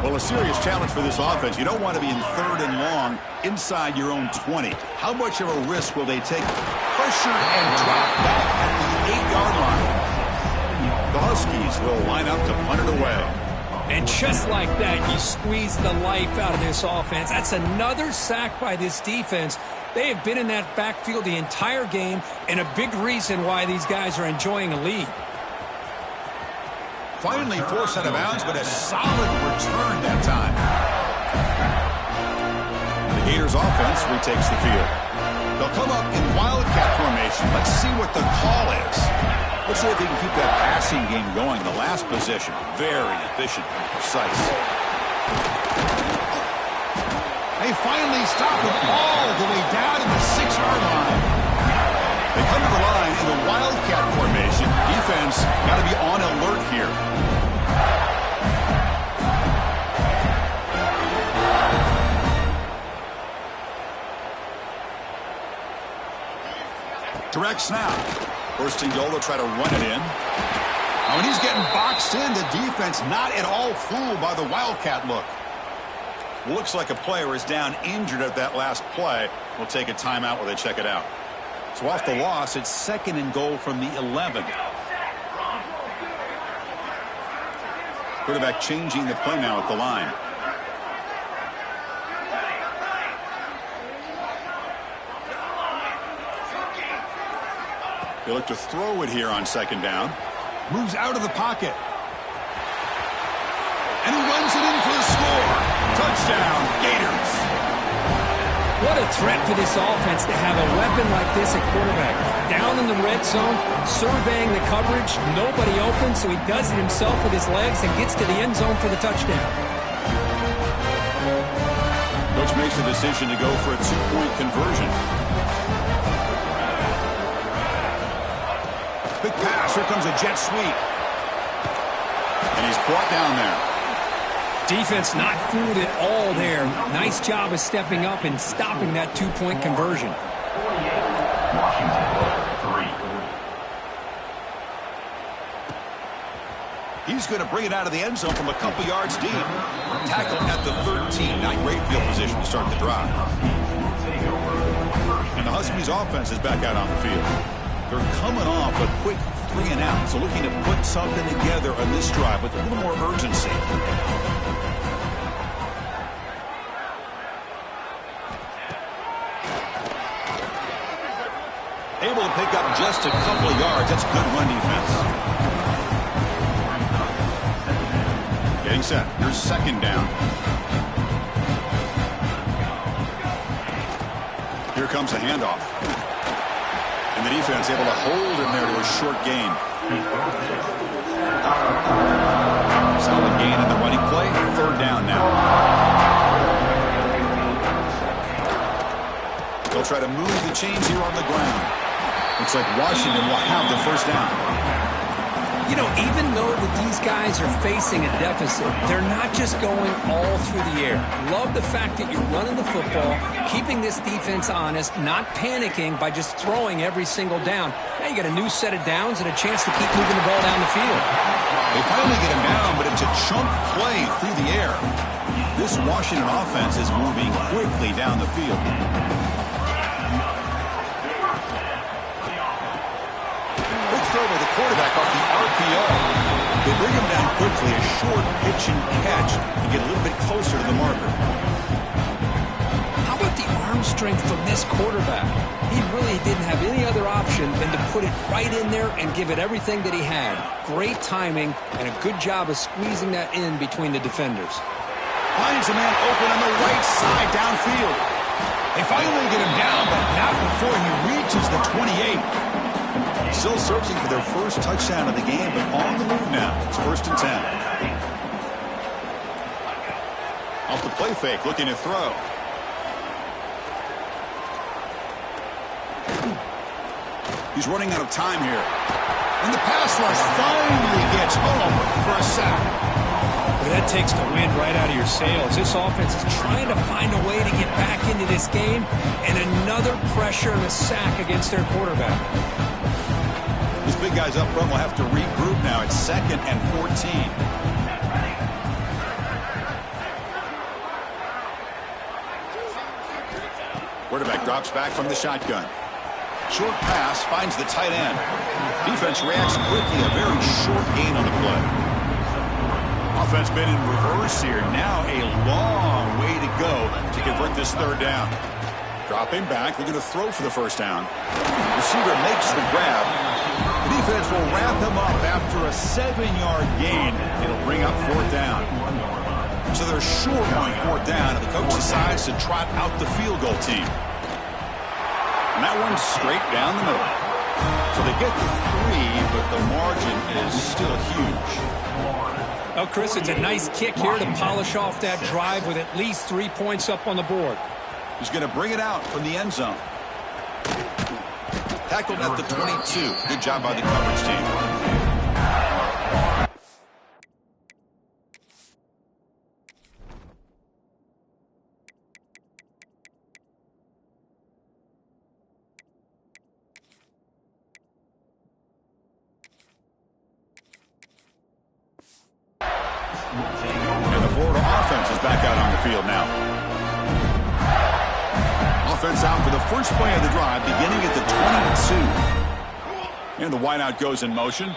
Well, a serious challenge for this offense. You don't want to be in 3rd and long inside your own 20. How much of a risk will they take? Pressured and dropped back at the 8-yard line. The Huskies will line up to punt it away. And just like that, you squeeze the life out of this offense. That's another sack by this defense. They have been in that backfield the entire game, and a big reason why these guys are enjoying a lead. Finally forced out of bounds, but a solid return that time. The Gators offense retakes the field. They'll come up in wildcat formation. Let's see what the call is. Let's see if they can keep that passing game going. The last possession, very efficient and precise. They finally stop it all the way down to the 6-yard line. They come to the line in the wildcat formation. Defense got to be on alert here. Direct snap. First and goal, they'll try to run it in. Oh, and he's getting boxed in. The defense not at all fooled by the Wildcat look. Looks like a player is down injured at that last play. We'll take a timeout while they check it out. So off the loss, it's 2nd and goal from the 11. Quarterback changing the play now at the line. They look to throw it here on 2nd down. Moves out of the pocket. And he runs it in for the score. Touchdown, Gators. What a threat for this offense to have a weapon like this at quarterback. Down in the red zone, surveying the coverage, nobody open, so he does it himself with his legs and gets to the end zone for the touchdown. Coach makes the decision to go for a 2-point conversion. Big pass. Here comes a jet sweep. And he's brought down there. Defense not fooled at all there. Nice job of stepping up and stopping that 2-point conversion. 48, Washington, 3. He's going to bring it out of the end zone from a couple yards deep. Tackle at the 13. Not great field position to start the drive. And the Huskies offense is back out on the field. They're coming off a quick 3-and-out, so looking to put something together on this drive with a little more urgency. Able to pick up just a couple of yards. That's good run defense. Getting set. Here's 2nd down. Here comes a handoff. And the defense able to hold him there to a short gain. Solid gain in the running play. 3rd down now. They'll try to move the chains here on the ground. Looks like Washington will have the 1st down. You know, even though that these guys are facing a deficit, they're not just going all through the air. Love the fact that you're running the football, keeping this defense honest, not panicking by just throwing every single down. Now you got a new set of downs and a chance to keep moving the ball down the field. They finally get him down, but it's a chunk play through the air. This Washington offense is moving quickly down the field. Throw by the quarterback off the RPO. They bring him down quickly, a short pitch and catch to get a little bit closer to the marker. How about the arm strength from this quarterback? He really didn't have any other option than to put it right in there and give it everything that he had. Great timing and a good job of squeezing that in between the defenders. Finds a man open on the right side downfield. They finally get him down, but not before he reaches the 28. Still searching for their first touchdown of the game, but on the move now. It's 1st and 10. Off the play fake, looking to throw. He's running out of time here. And the pass rush finally gets home for a sack. Well, that takes the wind right out of your sails. This offense is trying to find a way to get back into this game, and another pressure and a sack against their quarterback. These big guys up front will have to regroup now. It's 2nd and 14. Quarterback drops back from the shotgun. Short pass finds the tight end. Defense reacts quickly. A very short gain on the play. Offense been in reverse here. Now a long way to go to convert this 3rd down. Dropping back. They're going to throw for the 1st down. Receiver makes the grab. The defense will wrap him up after a 7-yard gain. It'll bring up 4th down. So they're short on 4th down, and the coach decides to trot out the field goal team. And that one's straight down the middle. So they get the 3, but the margin is still huge. Well, Chris, it's a nice kick here to polish off that drive with at least 3 points up on the board. He's going to bring it out from the end zone. Tackled at the 22. Good job by the coverage team. field now. Offense out for the first play of the drive, beginning at the 22. And the wideout goes in motion.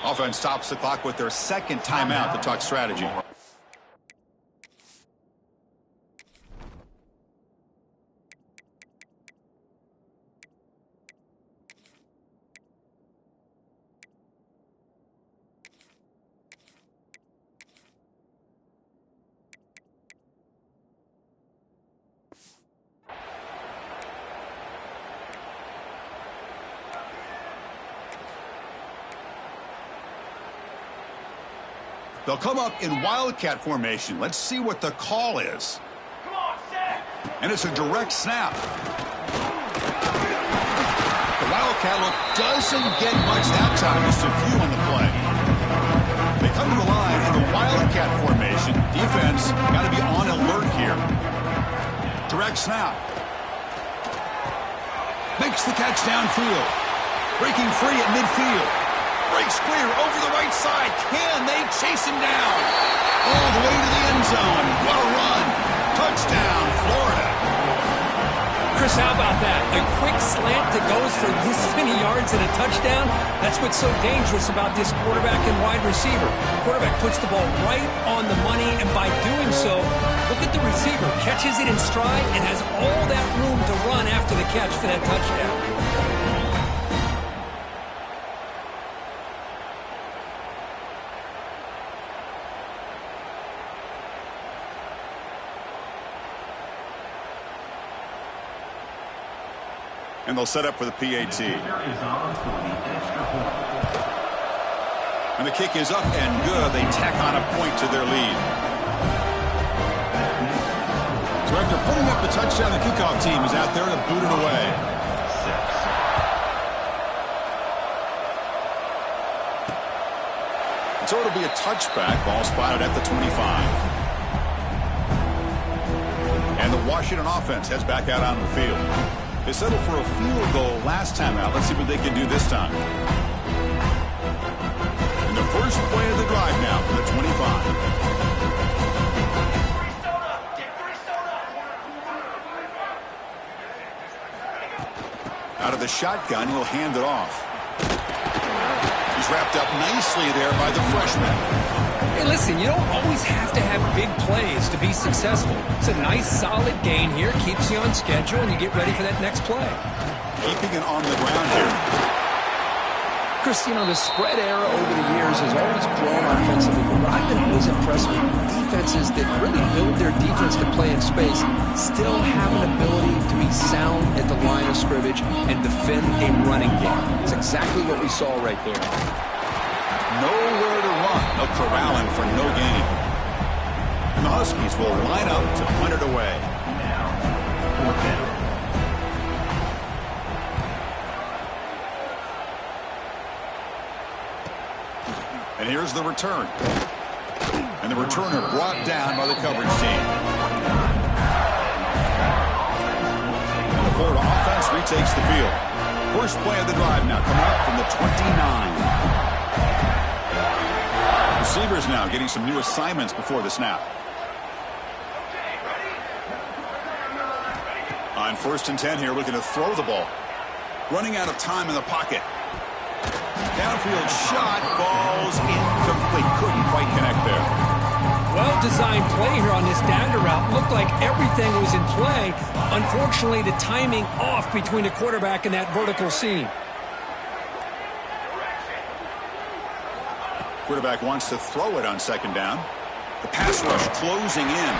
Offense stops the clock with their second timeout to talk strategy. They'll come up in Wildcat formation. Let's see what the call is. And it's a direct snap. The Wildcat look doesn't get much that time. Just a few on the play. They come to the line in the Wildcat formation. Defense got to be on alert here. Direct snap. Makes the catch downfield. Breaking free at midfield. Breaks clear over the right side. Can they chase him down? All the way to the end zone. What a run. Touchdown, Florida. Chris, how about that? A quick slant that goes for this many yards and a touchdown. That's what's so dangerous about this quarterback and wide receiver. Quarterback puts the ball right on the money, and by doing so, look at the receiver. Catches it in stride and has all that room to run after the catch for that touchdown. And they'll set up for the PAT. And the kick is up and good. They tack on a point to their lead. So after putting up the touchdown, the kickoff team is out there to boot it away. So it'll be a touchback. Ball spotted at the 25. And the Washington offense heads back out on the field. They settled for a field goal last time out. Let's see what they can do this time. And the first play of the drive now from the 25. Out of the shotgun, he'll hand it off. He's wrapped up nicely there by the freshman. Hey, listen, you don't always have to have big plays to be successful. It's a nice, solid gain here. Keeps you on schedule, and you get ready for that next play. Keeping it on the ground here. Chris, you know, the spread era over the years has always grown offensively, but what I've been always impressed with, defenses that really build their defense to play in space still have an ability to be sound at the line of scrimmage and defend a running game. It's exactly what we saw right there. Nowhere to run. They'll corral him for no gain. And the Huskies will line up to punt it away. And here's the return. And the returner brought down by the coverage team. And the Florida offense retakes the field. First play of the drive now coming up from the 29. Receivers now getting some new assignments before the snap. On 1st and 10 here, looking to throw the ball. Running out of time in the pocket. Downfield shot falls incomplete. Couldn't quite connect there. Well-designed play here on this dagger route. Looked like everything was in play. Unfortunately, the timing off between the quarterback and that vertical seam. Quarterback wants to throw it on 2nd down. The pass rush closing in.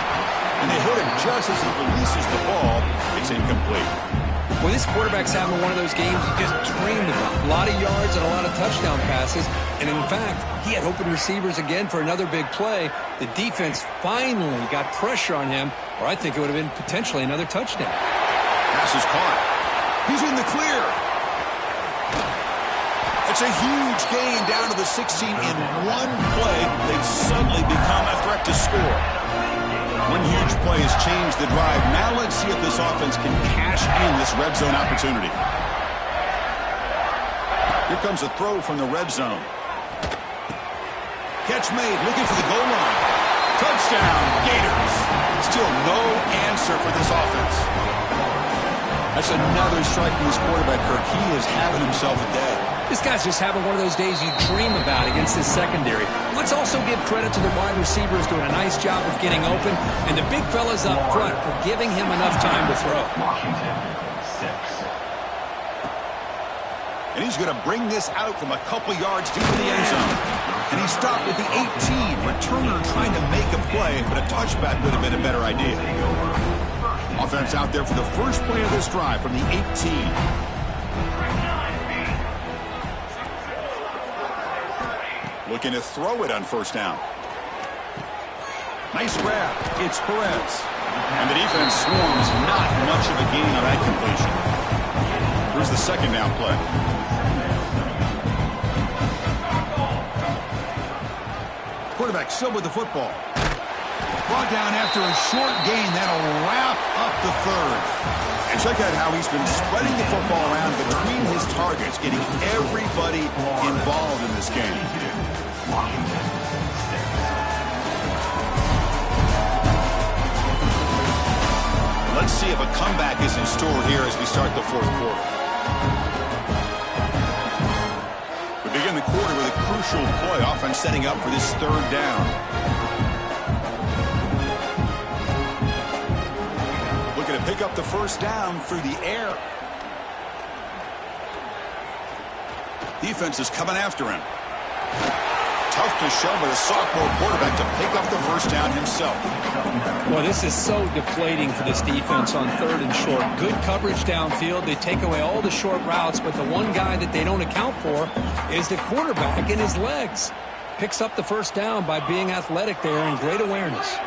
And they hit it just as he releases the ball. It's incomplete. Well, this quarterback's having one of those games he just dreamed about. A lot of yards and a lot of touchdown passes. And in fact, he had open receivers again for another big play. The defense finally got pressure on him, or I think it would have been potentially another touchdown. Pass is caught. He's in the clear. It's a huge gain down to the 16 in one play. They've suddenly become a threat to score. One huge play has changed the drive. Now let's see if this offense can cash in this red zone opportunity. Here comes a throw from the red zone. Catch made, looking for the goal line. Touchdown, Gators. Still answer for this offense. That's another strike from this quarterback, Kirk. He is having himself a day. This guy's just having one of those days you dream about against this secondary. Let's also give credit to the wide receivers doing a nice job of getting open, and the big fellas up front for giving him enough time to throw. Washington, 6. And he's going to bring this out from a couple yards deep in the end zone. And he stopped at the 18. Returner trying to make a play, but a touchback would have been a better idea. Offense out there for the first play of this drive from the 18. Looking to throw it on first down. Nice grab. It's Perez. And the defense swarms. Not much of a gain on that completion. Here's the second down play. Quarterback still with the football. Brought down after a short gain. That'll wrap up the third. And check out how he's been spreading the football around between his targets, getting everybody involved in this game. Washington, 6. Let's see if a comeback is in store here as we start the fourth quarter. We begin the quarter with a crucial play. Offense setting up for this third down. Looking to pick up the first down through the air. Defense is coming after him. Tough to show by the sophomore quarterback to pick up the first down himself. Well, this is so deflating for this defense on third and short. Good coverage downfield. They take away all the short routes, but the one guy that they don't account for is the quarterback and his legs. Picks up the first down by being athletic there and great awareness.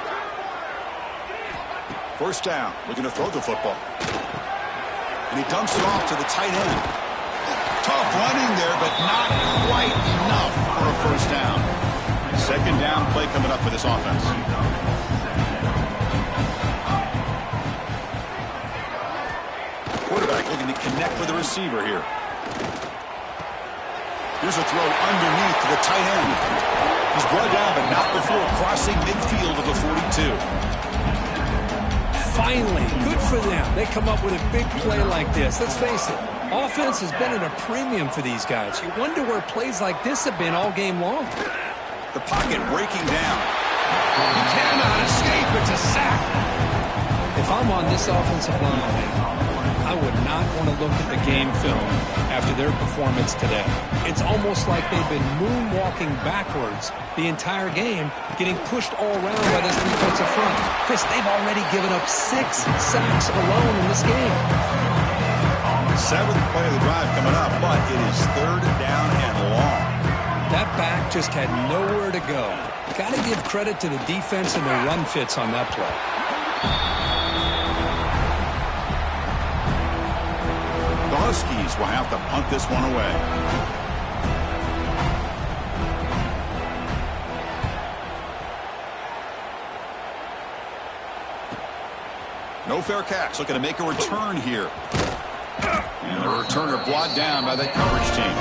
First down, looking to throw the football. And he dumps it off to the tight end. Tough running there, but not quite enough for a first down. Second down play coming up for this offense. Quarterback looking to connect with the receiver here. Here's a throw underneath to the tight end. He's brought down, but not before crossing midfield of the 42. Finally, good for them. They come up with a big play like this. Let's face it, offense has been at a premium for these guys. You wonder where plays like this have been all game long. The pocket breaking down. He cannot escape. It's a sack. If I'm on this offensive line, I would not want to look at the game film after their performance today. It's almost like they've been moonwalking backwards the entire game, getting pushed all around by this defensive front. Chris, they've already given up 6 sacks alone in this game. Seventh play of the drive coming up, but it is third down and long. That back just had nowhere to go. Got to give credit to the defense and their run fits on that play. The Huskies will have to punt this one away. No fair catch. Looking to make a return here. And the returner brought down by that coverage team.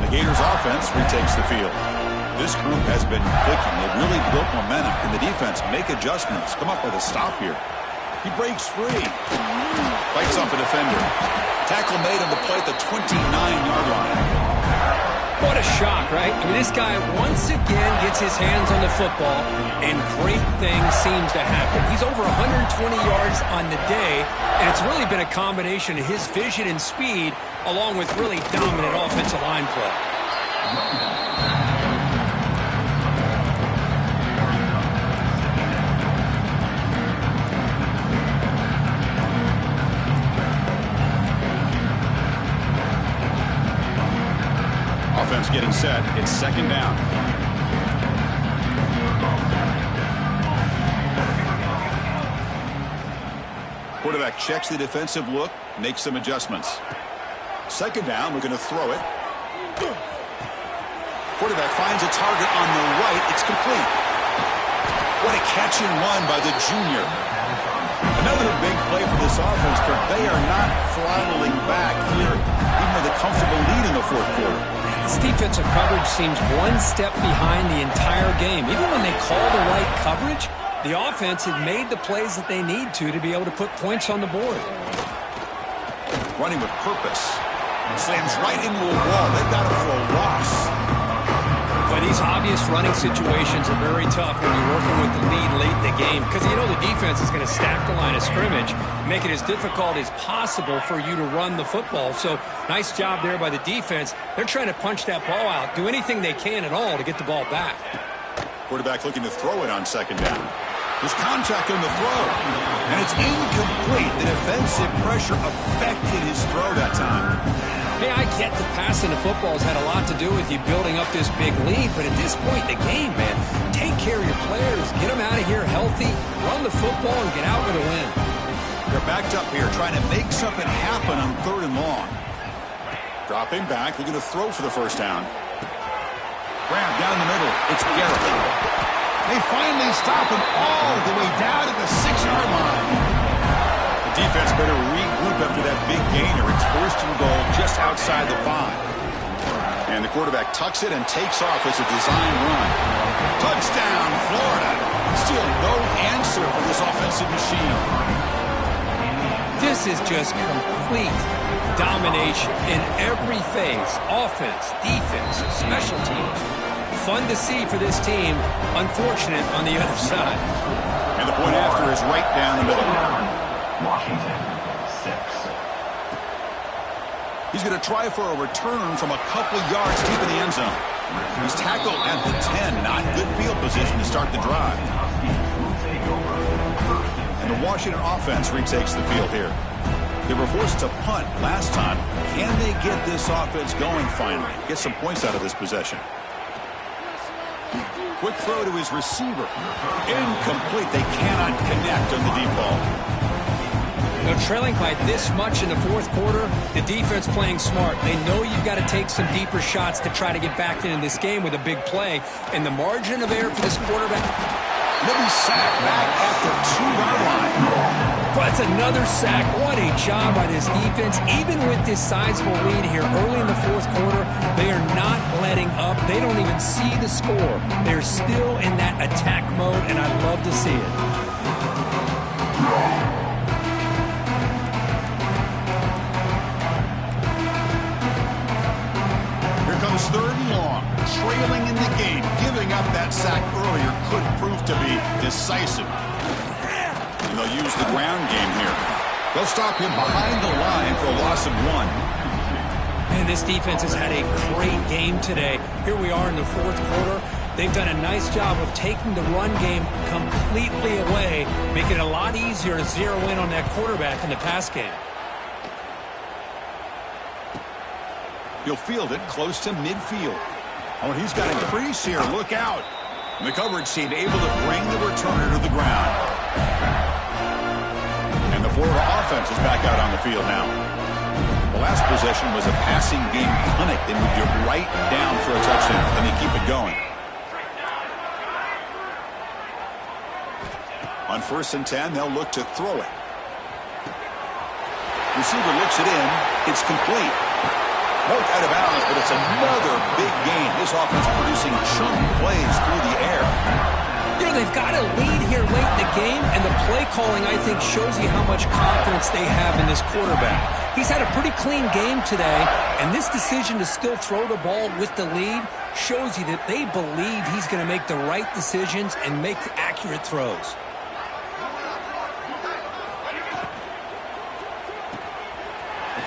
The Gators offense retakes the field. This group has been clicking. They've really built momentum. Can the defense make adjustments? Come up with a stop here. He breaks free. Fights off a defender. Tackle made on the play at the 29-yard line. What a shock, right? I mean, this guy once again gets his hands on the football, and great things seems to happen. He's over 120 yards on the day, and it's really been a combination of his vision and speed, along with really dominant offensive line play. Offense getting set. It's second down. Quarterback checks the defensive look, makes some adjustments. Second down, we're going to throw it. Quarterback finds a target on the right. It's complete. What a catch and run by the junior. Another big play for this offense, but they are not throttling back here, even with a comfortable lead in the fourth quarter. This defensive coverage seems one step behind the entire game. Even when they call the right coverage, the offense had made the plays that they need to be able to put points on the board. Running with purpose. Slams right into a wall. They've got it for a loss. But these obvious running situations are very tough when you're working with the lead late in the game because you know the defense is going to stack the line of scrimmage, make it as difficult as possible for you to run the football. So nice job there by the defense. They're trying to punch that ball out, do anything they can at all to get the ball back. Quarterback looking to throw it on second down. There's contact on the throw, and it's incomplete. The defensive pressure affected his throw that time. Hey, I get the passing of football has had a lot to do with you building up this big lead, but at this point in the game, man, take care of your players, get them out of here healthy, run the football, and get out with a win. They're backed up here trying to make something happen on 3rd and long. Dropping back, looking to throw for the first down. Grab down the middle. It's Garrett. They finally stop him all the way down at the 6-yard line. The defense better regroup after that big gainer. It's 1st and goal just outside the 5. And the quarterback tucks it and takes off as a design run. Touchdown, Florida. Still no answer for this offensive machine. This is just complete domination in every phase. Offense, defense, special teams. Fun to see for this team. Unfortunate on the other side. And the point after is right down the middle. Washington, 6. He's going to try for a return from a couple yards deep in the end zone. He's tackled at the 10. Not good field position to start the drive. And the Washington offense retakes the field here. They were forced to punt last time. Can they get this offense going finally? Get some points out of this possession. Quick throw to his receiver. Incomplete. They cannot connect on the deep ball. Now, trailing by this much in the fourth quarter, the defense playing smart. They know you've got to take some deeper shots to try to get back into this game with a big play. And the margin of error for this quarterback. Maybe sack back at the 2-yard line. That's another sack. What a job by this defense. Even with this sizable lead here early in the fourth quarter, they are not letting up. They don't even see the score. They're still in that attack mode, and I love to see it. Here comes 3rd and long. Trailing in the game. Giving up that sack earlier could prove to be decisive. And they'll use the ground game here. They'll stop him behind the line for a loss of 1. And this defense has had a great game today. Here we are in the fourth quarter. They've done a nice job of taking the run game completely away, making it a lot easier to zero in on that quarterback in the pass game. He'll field it close to midfield. Oh, he's got a crease here. Look out. And the coverage team able to bring the returner to the ground. And the Florida offense is back out on the field now. The last possession was a passing game clinic. They moved it right down for a touchdown. Then they keep it going. On 1st and 10, they'll look to throw it. Receiver looks it in. It's complete. Broke out of bounds, but it's another big game. This offense producing chunk plays through the air. You know, they've got a lead here late in the game, and the play calling, I think, shows you how much confidence they have in this quarterback. He's had a pretty clean game today, and this decision to still throw the ball with the lead shows you that they believe he's going to make the right decisions and make accurate throws.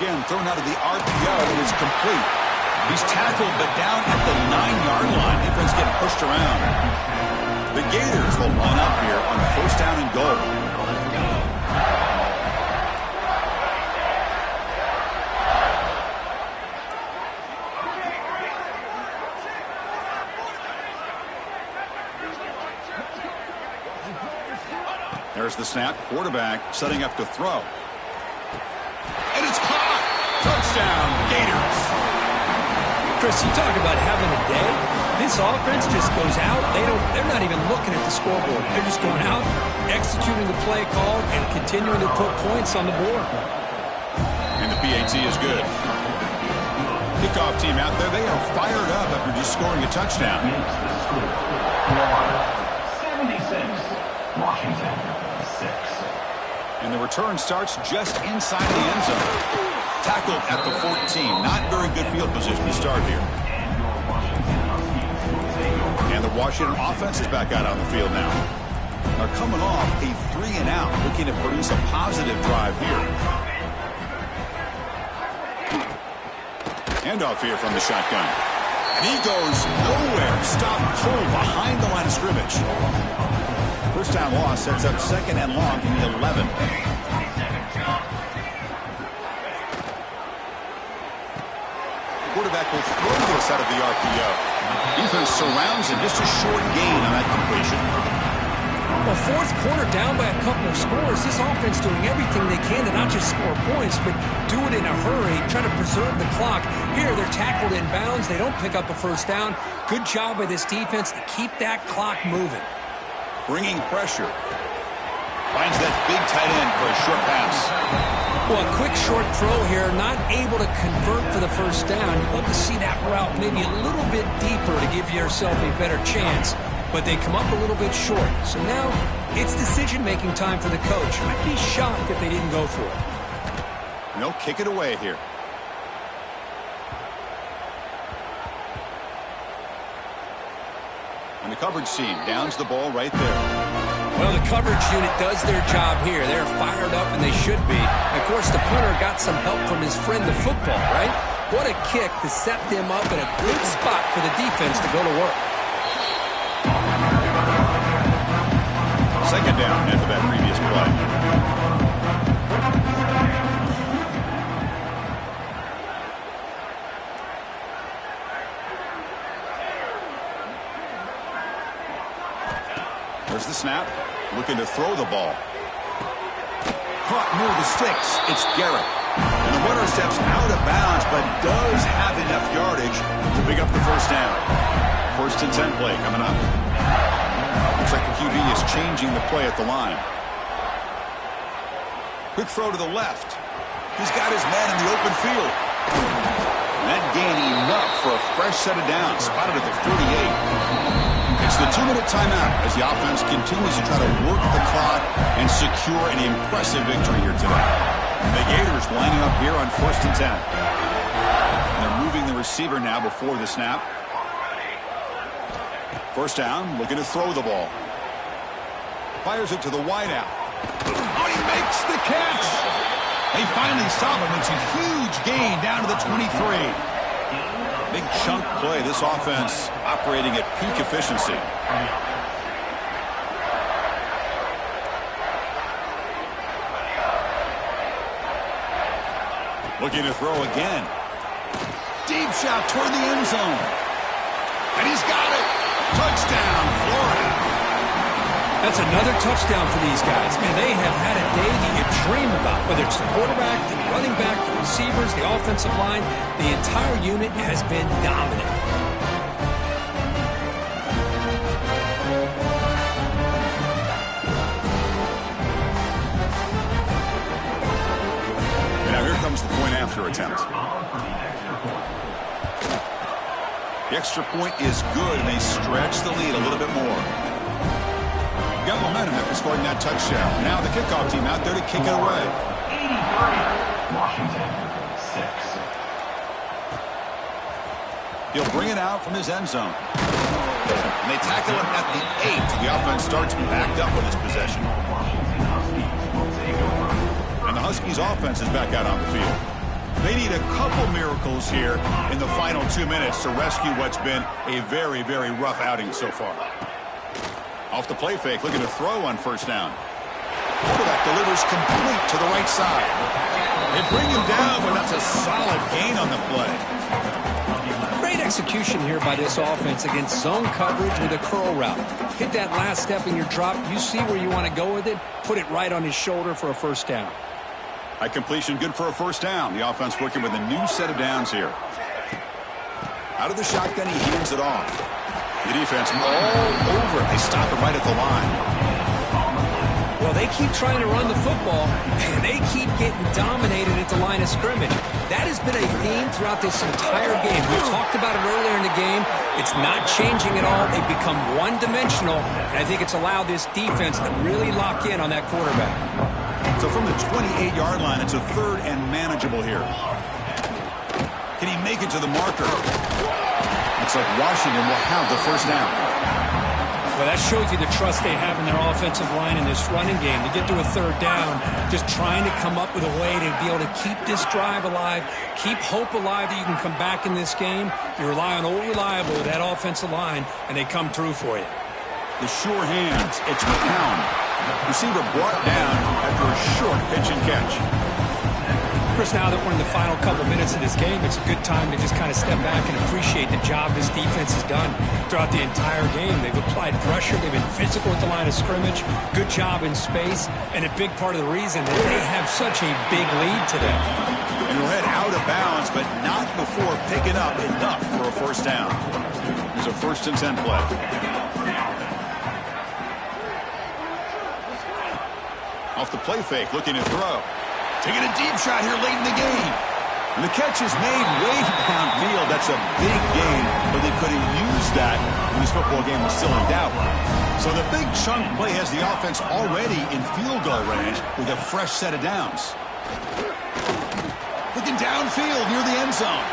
Again, thrown out of the RPO, and it's complete. He's tackled, but down at the 9-yard line. Defense getting pushed around. The Gators will line up here on 1st down and goal. There's the snap. Quarterback setting up to throw. And it's caught. Touchdown, Gators. Chris, you talk about having a day. This offense just goes out. They're not even looking at the scoreboard. They're just going out, executing the play call, and continuing to put points on the board. And the PAT is good. Kickoff team out there, they are fired up after just scoring a touchdown. 76, Washington, 6. And the return starts just inside the end zone. Tackled at the 14. Not very good field position to start here. And the Washington offense is back out on the field now. They're coming off a 3-and-out, looking to produce a positive drive here. Handoff here from the shotgun. And he goes nowhere. Stopped cold behind the line of scrimmage. First down loss sets up 2nd and long from the 11. Quarterback will throw this out of the RPO. Defense surrounds him. Just a short gain on that completion. Well, fourth quarter down by a couple of scores. This offense doing everything they can to not just score points, but do it in a hurry, try to preserve the clock. Here, they're tackled in bounds. They don't pick up a first down. Good job by this defense to keep that clock moving. Bringing pressure. Finds that big tight end for a short pass. Well, a quick short throw here, not able to convert for the first down. You'd love to see that route maybe a little bit deeper to give yourself a better chance, but they come up a little bit short. So now it's decision-making time for the coach. I'd be shocked if they didn't go for it. And they'll kick it away here. And the coverage team downs the ball right there. Well, the coverage unit does their job here. They're fired up, and they should be. Of course, the punter got some help from his friend, the football, right? What a kick to set them up in a good spot for the defense to go to work. Second down after that previous play. There's the snap. Looking to throw the ball. Caught near the sticks. It's Garrett. And the runner steps out of bounds, but does have enough yardage to pick up the first down. 1st and 10 play coming up. Looks like the QB is changing the play at the line. Quick throw to the left. He's got his man in the open field. That gain enough for a fresh set of downs. Spotted at the 38. It's the 2-minute timeout as the offense continues to try to work the clock and secure an impressive victory here today. The Gators lining up here on 1st and 10. They're moving the receiver now before the snap. First down, looking to throw the ball. Fires it to the wideout. Oh, he makes the catch! They finally stop him. It's a huge gain down to the 23. Big chunk play. This offense operating at peak efficiency. Looking to throw again. Deep shot toward the end zone. And he's got it. Touchdown, Florida. That's another touchdown for these guys. Man, they have had a day that you dream about, whether it's the quarterback, the running back, the receivers, the offensive line. The entire unit has been dominant. And now here comes the point after attempt. The extra point is good, and they stretch the lead a little bit more. Got momentum after scoring that touchdown. Now the kickoff team out there to kick it away. 83, Washington, 6. He'll bring it out from his end zone. And they tackle him at the 8. The offense starts backed up with this possession. And the Huskies offense is back out on the field. They need a couple miracles here in the final 2 minutes to rescue what's been a very, very rough outing so far. Off the play fake, looking to throw on first down. Quarterback delivers complete to the right side. They bring him down, but that's a solid gain on the play. Great execution here by this offense against zone coverage with a curl route. Hit that last step in your drop. You see where you want to go with it. Put it right on his shoulder for a first down. High completion, good for a first down. The offense working with a new set of downs here. Out of the shotgun, he hands it off. The defense all over. They stop it right at the line. Well, they keep trying to run the football, and they keep getting dominated at the line of scrimmage. That has been a theme throughout this entire game. We talked about it earlier in the game. It's not changing at all. They've become one-dimensional, and I think it's allowed this defense to really lock in on that quarterback. So from the 28-yard line, it's a third and manageable here. Can he make it to the marker? Looks like Washington will have the first down. Well, that shows you the trust they have in their offensive line in this running game. To get to a third down, just trying to come up with a way to be able to keep this drive alive, keep hope alive that you can come back in this game. You rely on Old Reliable with that offensive line, and they come through for you. The sure hands. It's McCown. Receiver brought down after a short pitch and catch. Chris, now that we're in the final couple minutes of this game, it's a good time to just kind of step back and appreciate the job this defense has done throughout the entire game. They've applied pressure. They've been physical at the line of scrimmage. Good job in space. And a big part of the reason that they have such a big lead today. And he'll head out of bounds, but not before picking up enough for a first down. There's a 1st and 10 play. Off the play fake, looking to throw. Taking a deep shot here late in the game. And the catch is made way downfield. That's a big gain, but they could have used that when this football game was still in doubt. So the big chunk play has the offense already in field goal range with a fresh set of downs. Looking downfield near the end zone.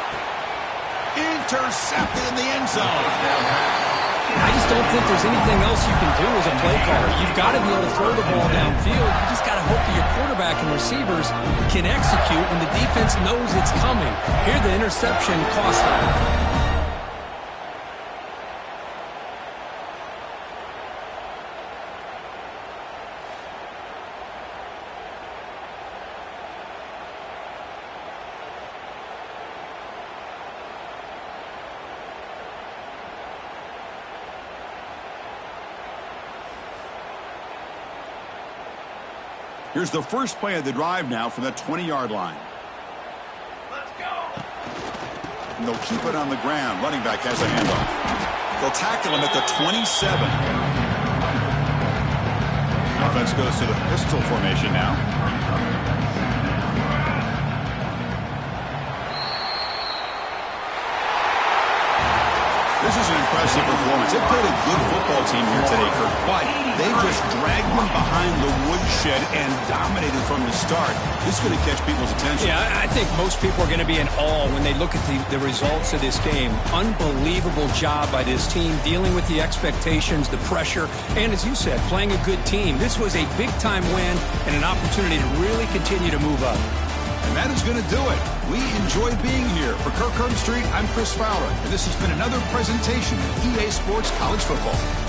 Intercepted in the end zone. I just don't think there's anything else you can do as a play caller. You've got to be able to throw the ball downfield. You just got to hope that your quarterback and receivers can execute when the defense knows it's coming. Here, the interception cost them. Here's the first play of the drive now from the 20-yard line. Let's go. And they'll keep it on the ground. Running back has a handoff. They'll tackle him at the 27. Offense goes to the pistol formation now. This is an impressive performance. They played a good football team here today, Kirk, but they just dragged them behind the woodshed and dominated from the start. This is going to catch people's attention. Yeah, I think most people are going to be in awe when they look at the results of this game. Unbelievable job by this team, dealing with the expectations, the pressure, and as you said, playing a good team. This was a big-time win and an opportunity to really continue to move up. And that is going to do it. We enjoyed being here. For Kirk Street, I'm Chris Fowler, and this has been another presentation of EA Sports College Football.